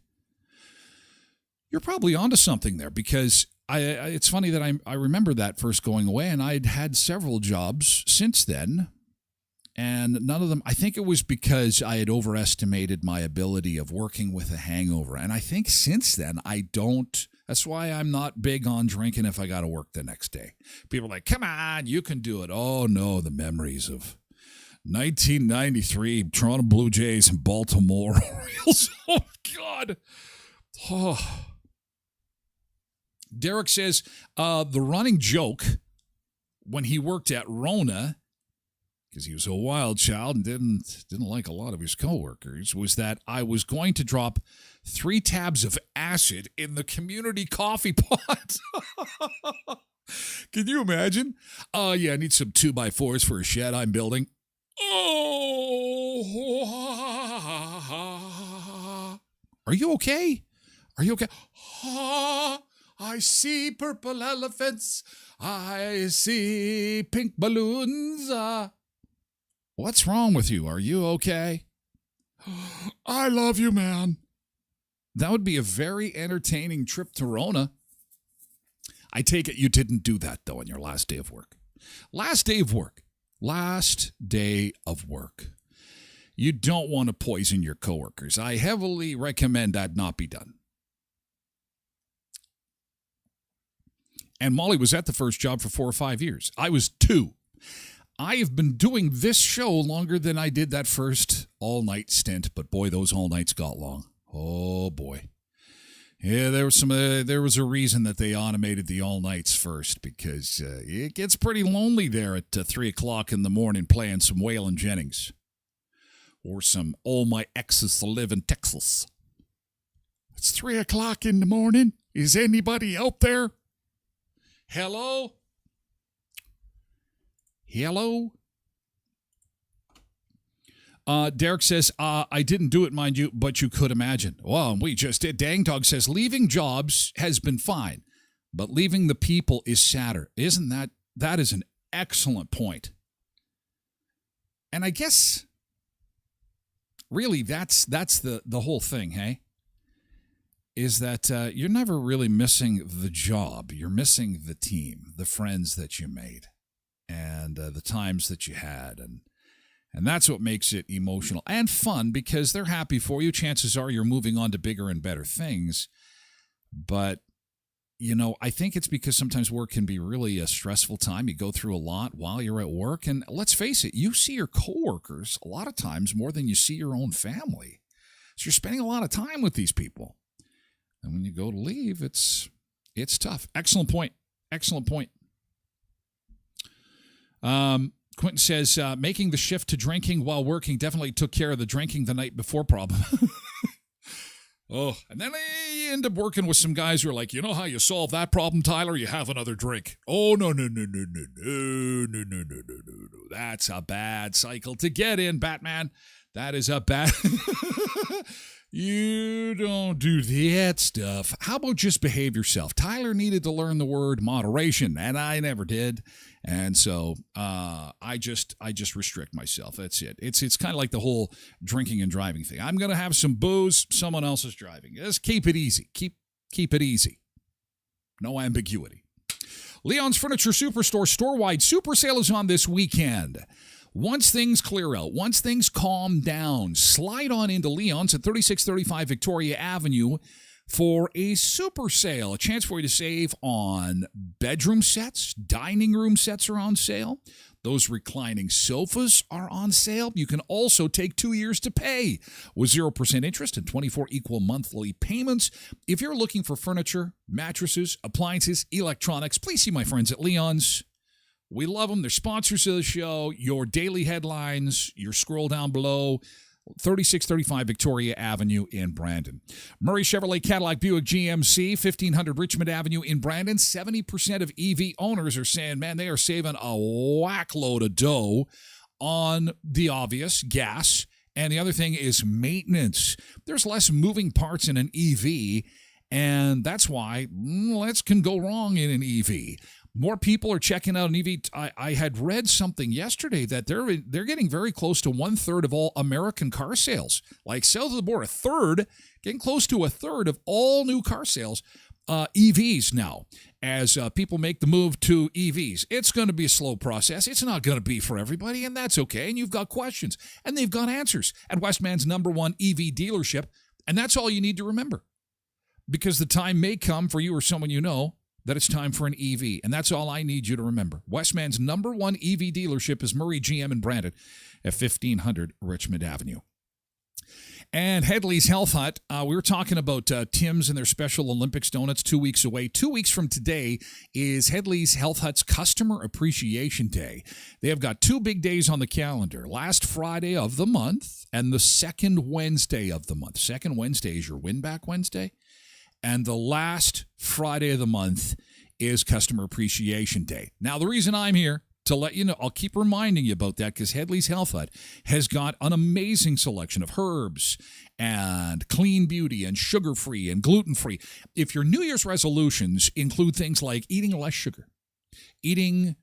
You're probably onto something there because it's funny that I remember that first going away, and I'd had several jobs since then. And none of them, I think it was because I had overestimated my ability of working with a hangover. And I think since then, that's why I'm not big on drinking if I got to work the next day. People are like, come on, you can do it. Oh, no, the memories of 1993, Toronto Blue Jays and Baltimore Orioles. Oh, God. Oh. Derek says, the running joke when he worked at Rona, because he was a wild child and didn't like a lot of his coworkers, was that I was going to drop 3 tabs of acid in the community coffee pot. Can you imagine? Yeah, I need some 2x4s for a shed I'm building. Oh, are you okay? Are you okay? I see purple elephants. I see pink balloons. What's wrong with you? Are you okay? I love you, man. That would be a very entertaining trip to Rona. I take it you didn't do that, though, on your last day of work. Last day of work. Last day of work. You don't want to poison your coworkers. I heavily recommend that not be done. And Molly was at the first job for 4 or 5 years. I was 2. I have been doing this show longer than I did that first all-night stint, but boy, those all-nights got long. Oh, boy. Yeah, there was a reason that they automated the all-nights first, because it gets pretty lonely there at 3 o'clock in the morning playing some Waylon Jennings. Or some All My Exes Live in Texas. It's 3 o'clock in the morning. Is anybody out there? Hello? Hello? Derek says, I didn't do it, mind you, but you could imagine. Well, we just did. Dang Dog says, leaving jobs has been fine, but leaving the people is sadder. Isn't that is an excellent point. And I guess, really, that's the whole thing, hey? Is that you're never really missing the job. You're missing the team, the friends that you made, and the times that you had. And that's what makes it emotional and fun, because they're happy for you. Chances are you're moving on to bigger and better things. But, you know, I think it's because sometimes work can be really a stressful time. You go through a lot while you're at work. And let's face it, you see your coworkers a lot of times more than you see your own family. So you're spending a lot of time with these people. And when you go to leave, it's tough. Excellent point. Excellent point. Quentin says, making the shift to drinking while working definitely took care of the drinking the night before problem. Oh, and then I end up working with some guys who are like, you know how you solve that problem, Tyler? You have another drink. Oh, no. That's a bad cycle to get in, Batman. That is a bad... You don't do that stuff. How about just behave yourself? Tyler needed to learn the word moderation, and I never did. And so I just restrict myself. That's it. It's kind of like the whole drinking and driving thing. I'm going to have some booze. Someone else is driving. Just keep it easy. Keep it easy. No ambiguity. Leon's Furniture Superstore store-wide super sale is on this weekend. Once things clear out, once things calm down, slide on into Leon's at 3635 Victoria Avenue for a super sale. A chance for you to save on bedroom sets, dining room sets are on sale. Those reclining sofas are on sale. You can also take 2 years to pay with 0% interest and 24 equal monthly payments. If you're looking for furniture, mattresses, appliances, electronics, please see my friends at Leon's. We love them. They're sponsors of the show. Your daily headlines, your scroll down below, 3635 Victoria Avenue in Brandon. Murray Chevrolet Cadillac Buick GMC, 1500 Richmond Avenue in Brandon. 70% of EV owners are saying, man, they are saving a whack load of dough on the obvious, gas. And the other thing is maintenance. There's less moving parts in an EV, and that's why less can go wrong in an EV. More people are checking out an EV. I had read something yesterday that they're getting very close to 1/3 of all American car sales. Like south of the border, getting close to a third of all new car sales, EVs now. As people make the move to EVs, it's going to be a slow process. It's not going to be for everybody, and that's okay. And you've got questions, and they've got answers at Westman's #1 EV dealership, and that's all you need to remember, because the time may come for you or someone you know that it's time for an EV. And that's all I need you to remember. Westman's #1 EV dealership is Murray GM in Brandon at 1500 Richmond Avenue. And Headley's Health Hut, we were talking about Tim's and their Special Olympics donuts 2 weeks away. 2 weeks from today is Headley's Health Hut's Customer Appreciation Day. They have got 2 big days on the calendar. Last Friday of the month and the second Wednesday of the month. Second Wednesday is your Win-Back Wednesday. And the last Friday of the month is Customer Appreciation Day. Now, the reason I'm here to let you know, I'll keep reminding you about that, because Headley's Health Hut has got an amazing selection of herbs and clean beauty and sugar-free and gluten-free. If your New Year's resolutions include things like eating less sugar, eating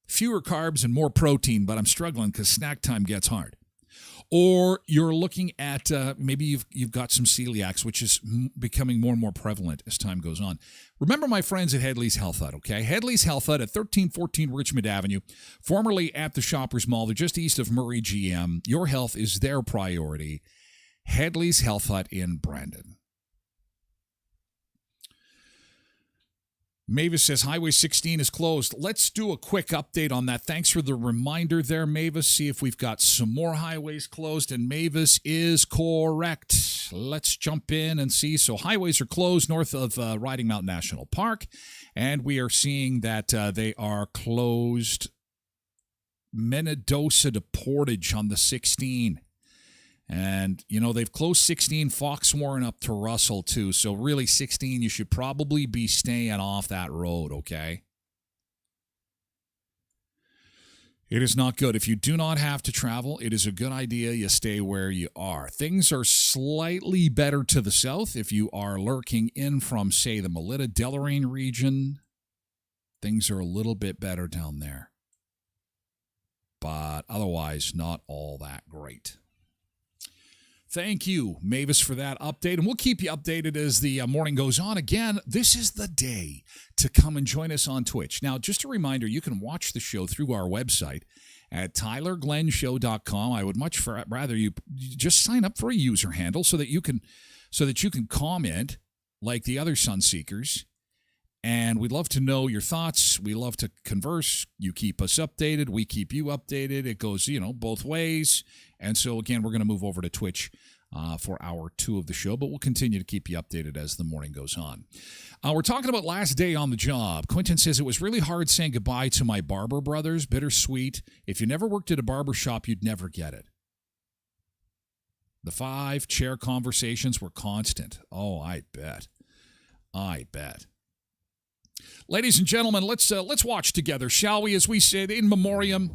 fewer carbs and more protein, but I'm struggling because snack time gets hard. Or you're looking at maybe you've got some celiacs, which is becoming more and more prevalent as time goes on. Remember my friends at Headley's Health Hut, okay? Headley's Health Hut at 1314 Richmond Avenue, formerly at the Shoppers Mall. They're just east of Murray GM. Your health is their priority. Headley's Health Hut in Brandon. Mavis says Highway 16 is closed. Let's do a quick update on that. Thanks for the reminder there, Mavis. See if we've got some more highways closed. And Mavis is correct. Let's jump in and see. So highways are closed north of Riding Mountain National Park. And we are seeing that they are closed Minnedosa to Portage on the 16. And, you know, they've closed 16 Foxwarren up to Russell, too. So, really, 16, you should probably be staying off that road, okay? It is not good. If you do not have to travel, it is a good idea you stay where you are. Things are slightly better to the south. If you are lurking in from, say, the Melita-Deloraine region, things are a little bit better down there. But otherwise, not all that great. Thank you, Mavis, for that update. And we'll keep you updated as the morning goes on. Again, this is the day to come and join us on Twitch. Now, just a reminder, you can watch the show through our website at tylerglenshow.com. I would much rather you just sign up for a user handle so that you can comment like the other Sunseekers. And we'd love to know your thoughts. We love to converse. You keep us updated. We keep you updated. It goes, both ways. And so, again, we're going to move over to Twitch for hour 2 of the show, but we'll continue to keep you updated as the morning goes on. We're talking about last day on the job. Quentin says, it was really hard saying goodbye to my barber brothers. Bittersweet. If you never worked at a barber shop, you'd never get it. The 5-chair conversations were constant. Oh, I bet. Ladies and gentlemen, let's watch together, shall we? As we say in memoriam,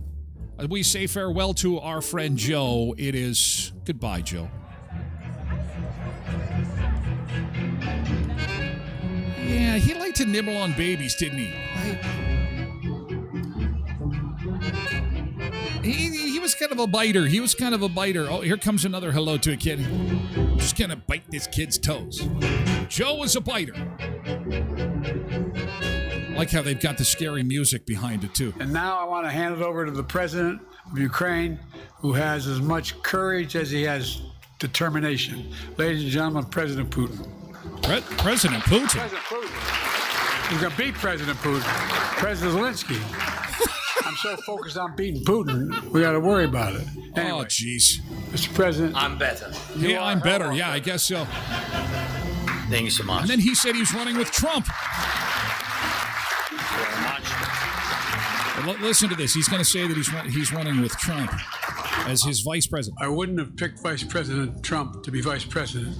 as we say farewell to our friend Joe. It is goodbye, Joe. Yeah, he liked to nibble on babies, didn't he? He was kind of a biter. Oh, here comes another hello to a kid. I'm just gonna bite this kid's toes. Joe was a biter. I like how they've got the scary music behind it, too. And now I want to hand it over to the president of Ukraine, who has as much courage as he has determination. Ladies and gentlemen, President Putin. President Putin? President Putin. We're going to beat President Putin. President Zelensky. I'm so focused on beating Putin, we got to worry about it. Anyway, oh, jeez. Mr. President. I'm better. Yeah, I'm better. Yeah, I guess so. Thank you so much. And then he said he was running with Trump. Listen to this. He's going to say that he's running with Trump as his vice president. I wouldn't have picked Vice President Trump to be vice president,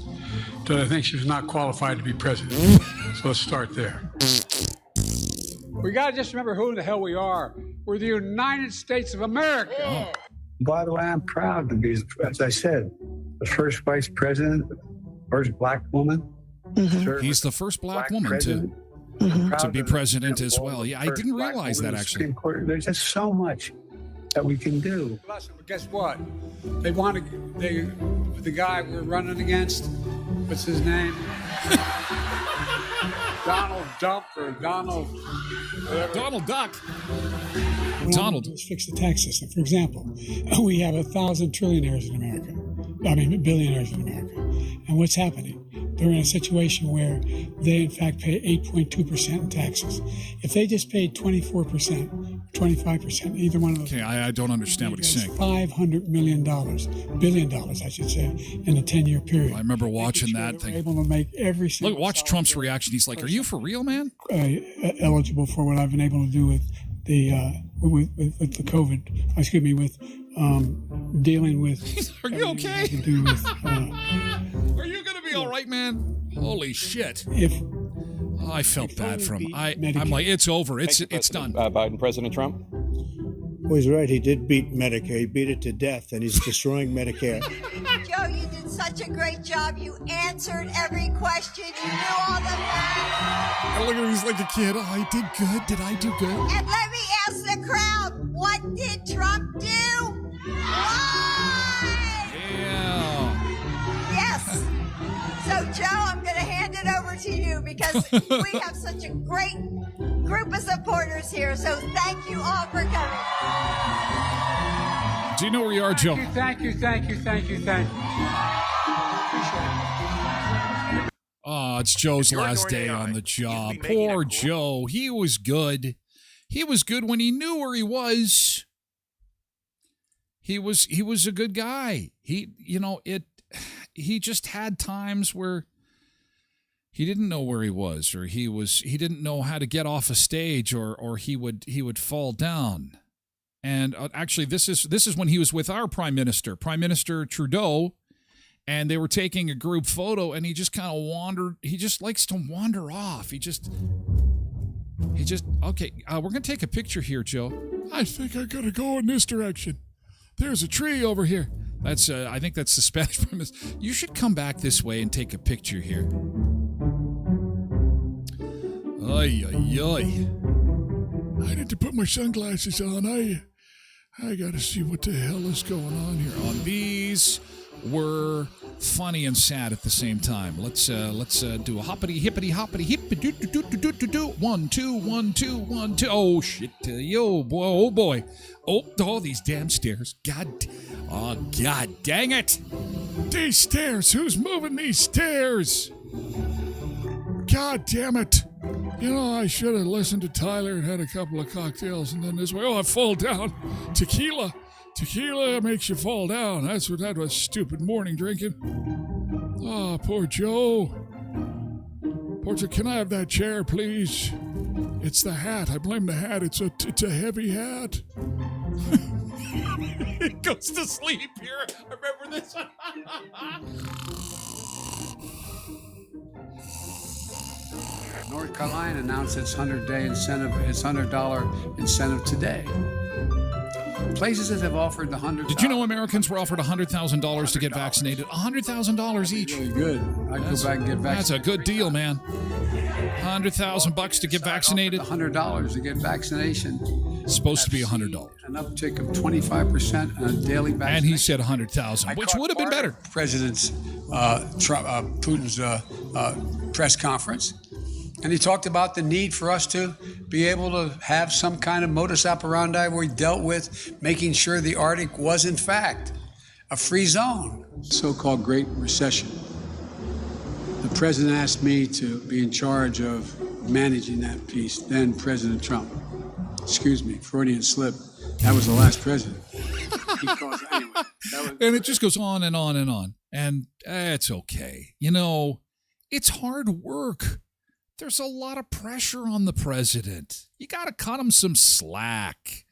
but I think she was not qualified to be president. So let's start there. We got to just remember who the hell we are. We're the United States of America. Oh. By the way, I'm proud to be, as I said, the first vice president, first black woman. Mm-hmm. He's the first black woman president. To be president as well. Yeah, I didn't realize that, actually. There's just so much that we can do. Listen, but guess what? The guy we're running against, what's his name? Donald Duck or Donald whatever. Donald Duck. Donald. Let's fix the tax system. For example, we have 1,000 trillionaires in America. Billionaires in America. And what's happening? They're in a situation where they, in fact, pay 8.2% in taxes. If they just paid 24%, 25%, either one of those. Okay, I don't understand what he's saying. $500 million, billion dollars, I should say, in a 10-year period. I remember watching that thing. Able to make every single. Look, watch Trump's reaction. He's like, "Are you for real, man?" Eligible for what I've been able to do with the with the COVID. Excuse me, with dealing with. Are you okay? To do with, are you gonna be all right, man? Holy shit! I felt bad for him. I'm like, it's over. It's done. Biden, President Trump. Well, he's right. He did beat Medicare. He beat it to death, and he's destroying Medicare. Joe, you did such a great job. You answered every question. You knew all the facts. I look at him. He's like a kid. Oh, I did good. Did I do good? And let me ask the crowd. did Trump do? Lie! Yeah. Yes. So, Joe, I'm going to hand it over to you because we have such a great group of supporters here. So thank you all for coming. Do you know where you are, Joe? Thank you. Oh, it's Joe's last day on the job. Poor Joe. He was good. He was good when he knew where he was. He was a good guy. He just had times where he didn't know where he was, or he didn't know how to get off a stage, or he would fall down. And actually, this is when he was with our Prime Minister Trudeau, and they were taking a group photo, and he just kind of wandered. He just likes to wander off. He just okay. We're gonna take a picture here, Joe. I think I gotta go in this direction. There's a tree over here. That's I think that's the Spanish premise. You should come back this way and take a picture here. Ay, ay, ay. I need to put my sunglasses on. I gotta see what the hell is going on here. These were funny and sad at the same time. Let's do a hoppity hippity hoppity hip do do do do do do do 1 2 1 2 1 2. Oh shit! Yo boy! Oh boy! Oh these damn stairs! God dang it! These stairs! Who's moving these stairs? God damn it! You know, I should have listened to Tyler and had a couple of cocktails and then this way. Oh, I fall down. Tequila makes you fall down. That was stupid morning drinking. Oh, poor Joe. Poor Joe. Can I have that chair, please? It's the hat. I blame the hat. It's a heavy hat. He goes to sleep here. I remember this. North Carolina announced its $100 incentive today. Places that have offered the $100. Did you know Americans were offered $100,000 to get vaccinated? $100,000 each. Really good. I'd go back and get vaccinated. That's a good deal, man. $100,000 to get vaccinated. $100 to get vaccination. It's supposed to be $100. An uptick of 25% on a daily vaccination. And he said 100,000, which would have been better. President's Putin's press conference. And he talked about the need for us to be able to have some kind of modus operandi where we dealt with making sure the Arctic was, in fact, a free zone. So-called Great Recession. The president asked me to be in charge of managing that piece, then President Trump. Excuse me, Freudian slip. That was the last president. And it just goes on and on and on. And it's okay. You know, it's hard work. There's a lot of pressure on the president. You got to cut him some slack.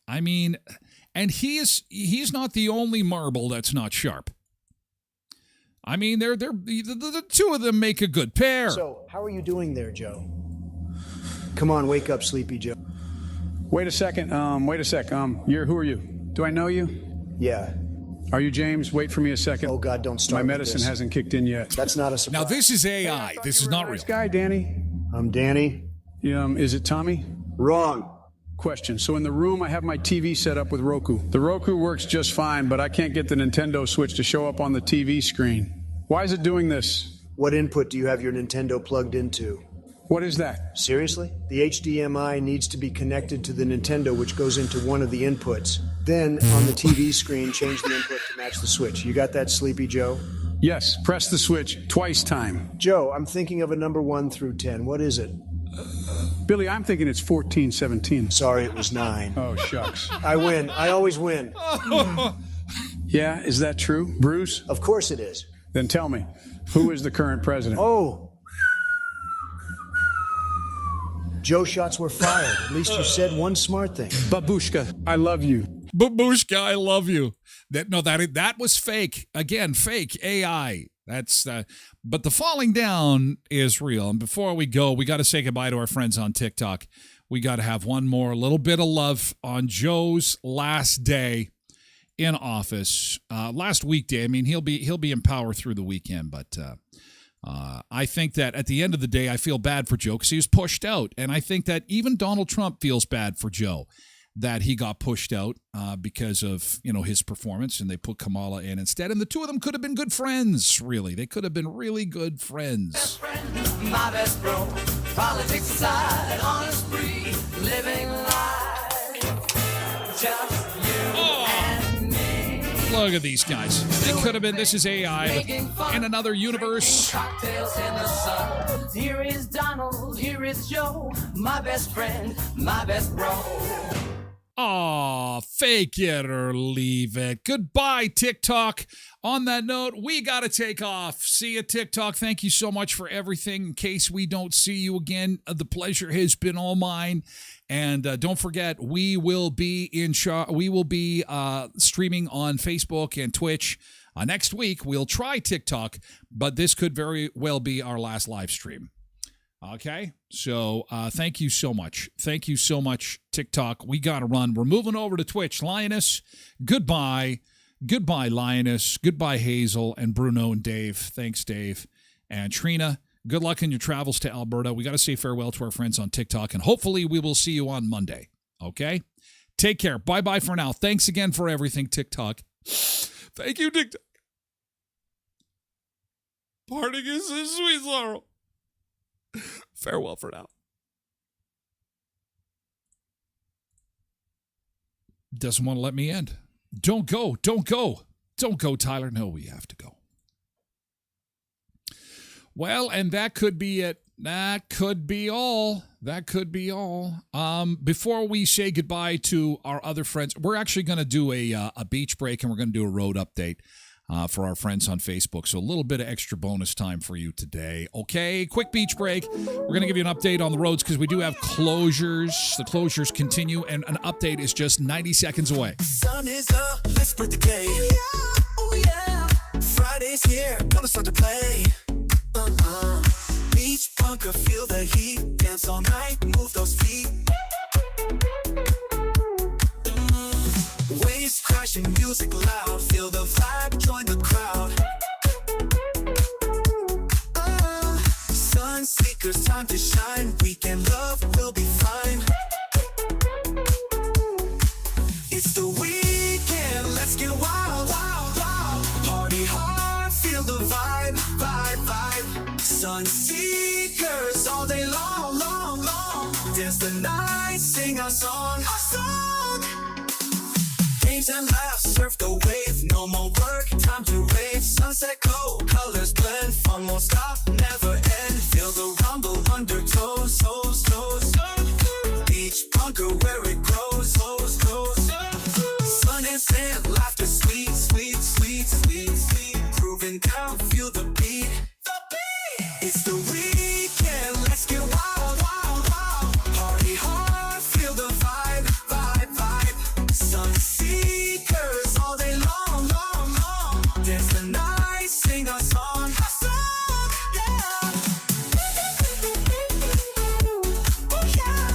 I mean, and he's not the only marble that's not sharp. I mean, the two of them make a good pair. So, how are you doing there, Joe? Come on, wake up, Sleepy Joe. Wait a second. Who are you? Do I know you? Yeah. Are you James? Wait for me a second. Oh, God, don't start. My medicine hasn't kicked in yet. That's not a surprise. Now, this is AI. This is not real. Nice guy, Danny. I'm Danny. Is it Tommy? Wrong. Question. So in the room, I have my TV set up with Roku. The Roku works just fine, but I can't get the Nintendo Switch to show up on the TV screen. Why is it doing this? What input do you have your Nintendo plugged into? What is that? Seriously? The HDMI needs to be connected to the Nintendo, which goes into one of the inputs. Then, on the TV screen, change the input to match the switch. You got that, Sleepy Joe? Yes. Press the switch twice time. Joe, I'm thinking of a number 1 through 10. What is it? Billy, I'm thinking it's 14, 17. Sorry, it was 9. Oh, shucks. I win. I always win. Yeah, is that true, Bruce? Of course it is. Then tell me, who is the current president? Oh. Joe, shots were fired. At least you said one smart thing. Babushka, I love you. Babushka, I love you. That was fake. Again, fake AI. That's but the falling down is real. And before we go, we got to say goodbye to our friends on TikTok. We got to have one more little bit of love on Joe's last day in office. Last weekday. I mean, he'll be in power through the weekend, but I think that at the end of the day, I feel bad for Joe because he was pushed out. And I think that even Donald Trump feels bad for Joe that he got pushed out because of, his performance, and they put Kamala in instead. And the two of them could have been good friends, really. They could have been really good friends. Best friend, my best bro, politics aside, on a spree, living life, just you and me. Look at these guys. They could have been, this is AI, but in another universe. Cocktails in the sun. Here is Donald, here is Joe, my best friend, my best bro. Aw, fake it or leave it. Goodbye, TikTok. On that note, we got to take off. See you, TikTok. Thank you so much for everything. In case we don't see you again, the pleasure has been all mine. And don't forget, we will be streaming on Facebook and Twitch next week. We'll try TikTok, but this could very well be our last live stream. Okay, so thank you so much. Thank you so much, TikTok. We got to run. We're moving over to Twitch. Lioness, goodbye. Goodbye, Lioness. Goodbye, Hazel and Bruno and Dave. Thanks, Dave. And Trina, good luck in your travels to Alberta. We got to say farewell to our friends on TikTok, and hopefully we will see you on Monday. Okay? Take care. Bye-bye for now. Thanks again for everything, TikTok. Thank you, TikTok. Parting is a sweet sorrow. Farewell for now. Doesn't want to let me end. Don't go. Don't go. Don't go, Tyler. No, we have to go. Well, and that could be it. That could be all. That could be all. Before we say goodbye to our other friends, we're actually going to do a beach break, and we're going to do a road update. For our friends on Facebook. So a little bit of extra bonus time for you today. Okay, quick beach break. We're going to give you an update on the roads because we do have closures. The closures continue, and an update is just 90 seconds away. Sun is up, let's spread the day. Oh yeah, Friday's here, gonna start to play. Beach bunker, feel the heat. Dance all night, move those feet. Waves crashing, music loud. Feel the vibe, join the crowd. Sun seekers, time to shine. Weekend love will be fine. It's the weekend, let's get wild, wild, wild. Party hard, feel the vibe, vibe, vibe. Sun seekers all day long, long, long. Dance the night, sing our song, Games and laughs, surf the wave. No more work, time to rave. Sunset glow, colors blend. Fun won't stop, never end. Feel the rumble undertow, toes, toes. Beach bunker where it grows, toes, toes. Sun and sand, laughter, sweet, sweet, sweet, sweet, sweet. Grooving down, feel the beat. It's the weekend, let's get wild, wild, wild. Party hard, feel the vibe, vibe, vibe. Sun seekers all day long, long, long. Dance the night, sing our song, yeah. Oh yeah.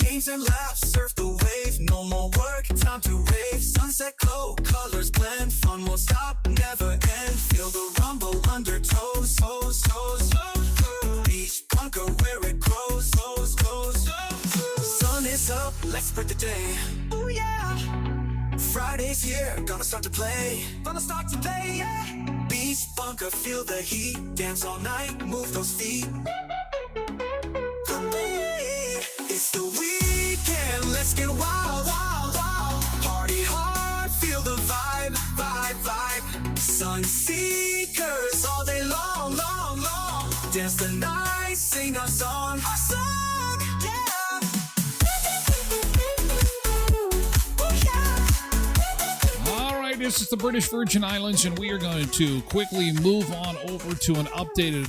Games and laughs, surf the wave. No more work, time to rave. Sunset glow, colors blend. Fun won't stop, never end. Feel the rumble undertows, toes, toes. Beach bunker where it grows, toes, toes. Sun is up, let's spread the day. Oh yeah. Friday's here, gonna start to play. Gonna start to play, yeah. Beach bunker, feel the heat. Dance all night, move those feet. It's the weekend, let's get wild, wild, wild. Party hard, feel the vibe, vibe, vibe. Sun seekers all day long, long, long. Dance the night, sing our song, yeah. All right, This is the British Virgin Islands, and we are going to quickly move on over to an updated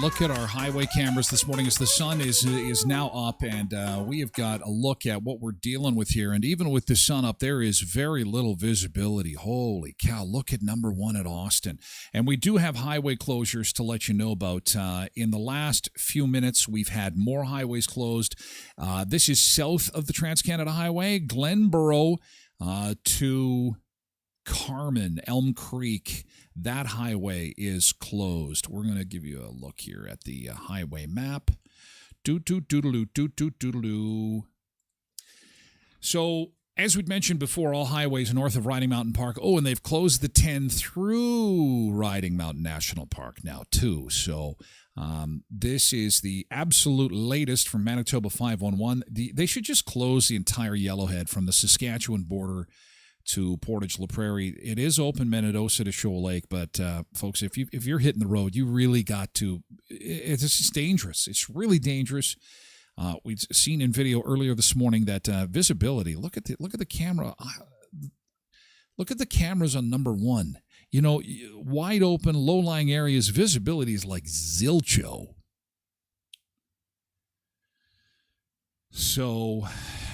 look at our highway cameras this morning as the sun is now up, and we have got a look at what we're dealing with here. And even with the sun up, there is very little visibility. Holy cow, look at number 1 at Austin. And we do have highway closures to let you know about. In the last few minutes, we've had more highways closed. This is south of the Trans-Canada Highway, Glenborough to Carmen, Elm Creek. That highway is closed. We're going to give you a look here at the highway map. So, as we'd mentioned before, all highways north of Riding Mountain Park. Oh, and they've closed the 10 through Riding Mountain National Park now, too. So, this is the absolute latest from Manitoba 511. They should just close the entire Yellowhead from the Saskatchewan border to Portage La Prairie. It is open Menidosa to Shoal Lake, but folks, if you're hitting the road, you really got to. It's just dangerous. It's really dangerous. We've seen in video earlier this morning that visibility. Look at the camera. Look at the cameras on number 1. You know, wide open, low-lying areas. Visibility is like zilcho. So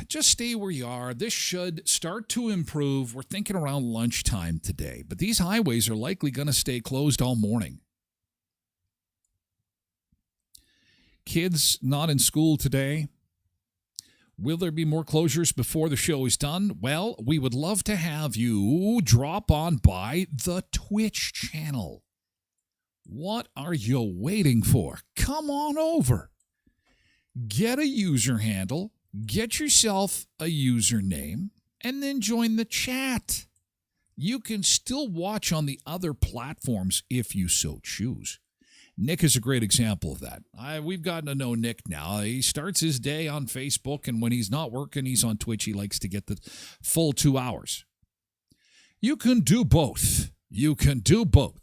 just stay where you are. This should start to improve. We're thinking around lunchtime today, but these highways are likely going to stay closed all morning. Kids not in school today. Will there be more closures before the show is done? Well, we would love to have you drop on by the Twitch channel. What are you waiting for? Come on over. Get a user handle, get yourself a username, and then join the chat. You can still watch on the other platforms if you so choose. Nick is a great example of that. We've gotten to know Nick now. He starts his day on Facebook, and when he's not working, he's on Twitch. He likes to get the full 2 hours. You can do both. You can do both.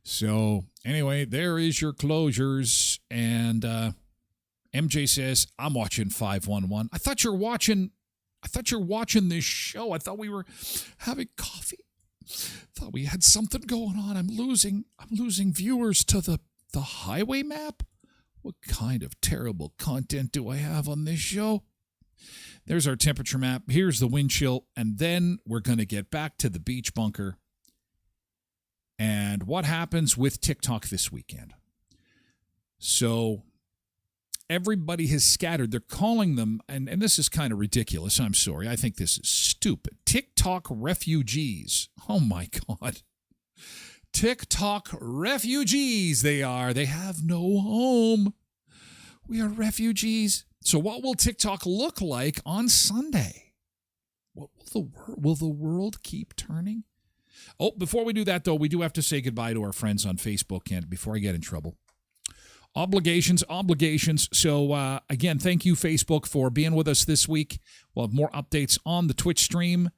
So, anyway, there is your closures. And MJ says, I'm watching 511. I thought you're watching this show. I thought we were having coffee. Thought we had something going on. I'm losing viewers to the highway map. What kind of terrible content do I have on this show? There's our temperature map. Here's the wind chill. And then we're going to get back to the beach bunker. And what happens with TikTok this weekend? So everybody has scattered. They're calling them, and this is kind of ridiculous. I'm sorry. I think this is stupid. TikTok refugees. Oh, my God. TikTok refugees they are. They have no home. We are refugees. So what will TikTok look like on Sunday? What will the world keep turning? Oh, before we do that, though, we do have to say goodbye to our friends on Facebook, and before I get in trouble. Obligations. So, again, thank you, Facebook, for being with us this week. We'll have more updates on the Twitch stream.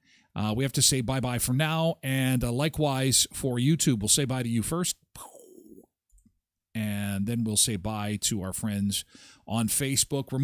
We have to say bye-bye for now, and likewise for YouTube. We'll say bye to you first, and then we'll say bye to our friends on Facebook.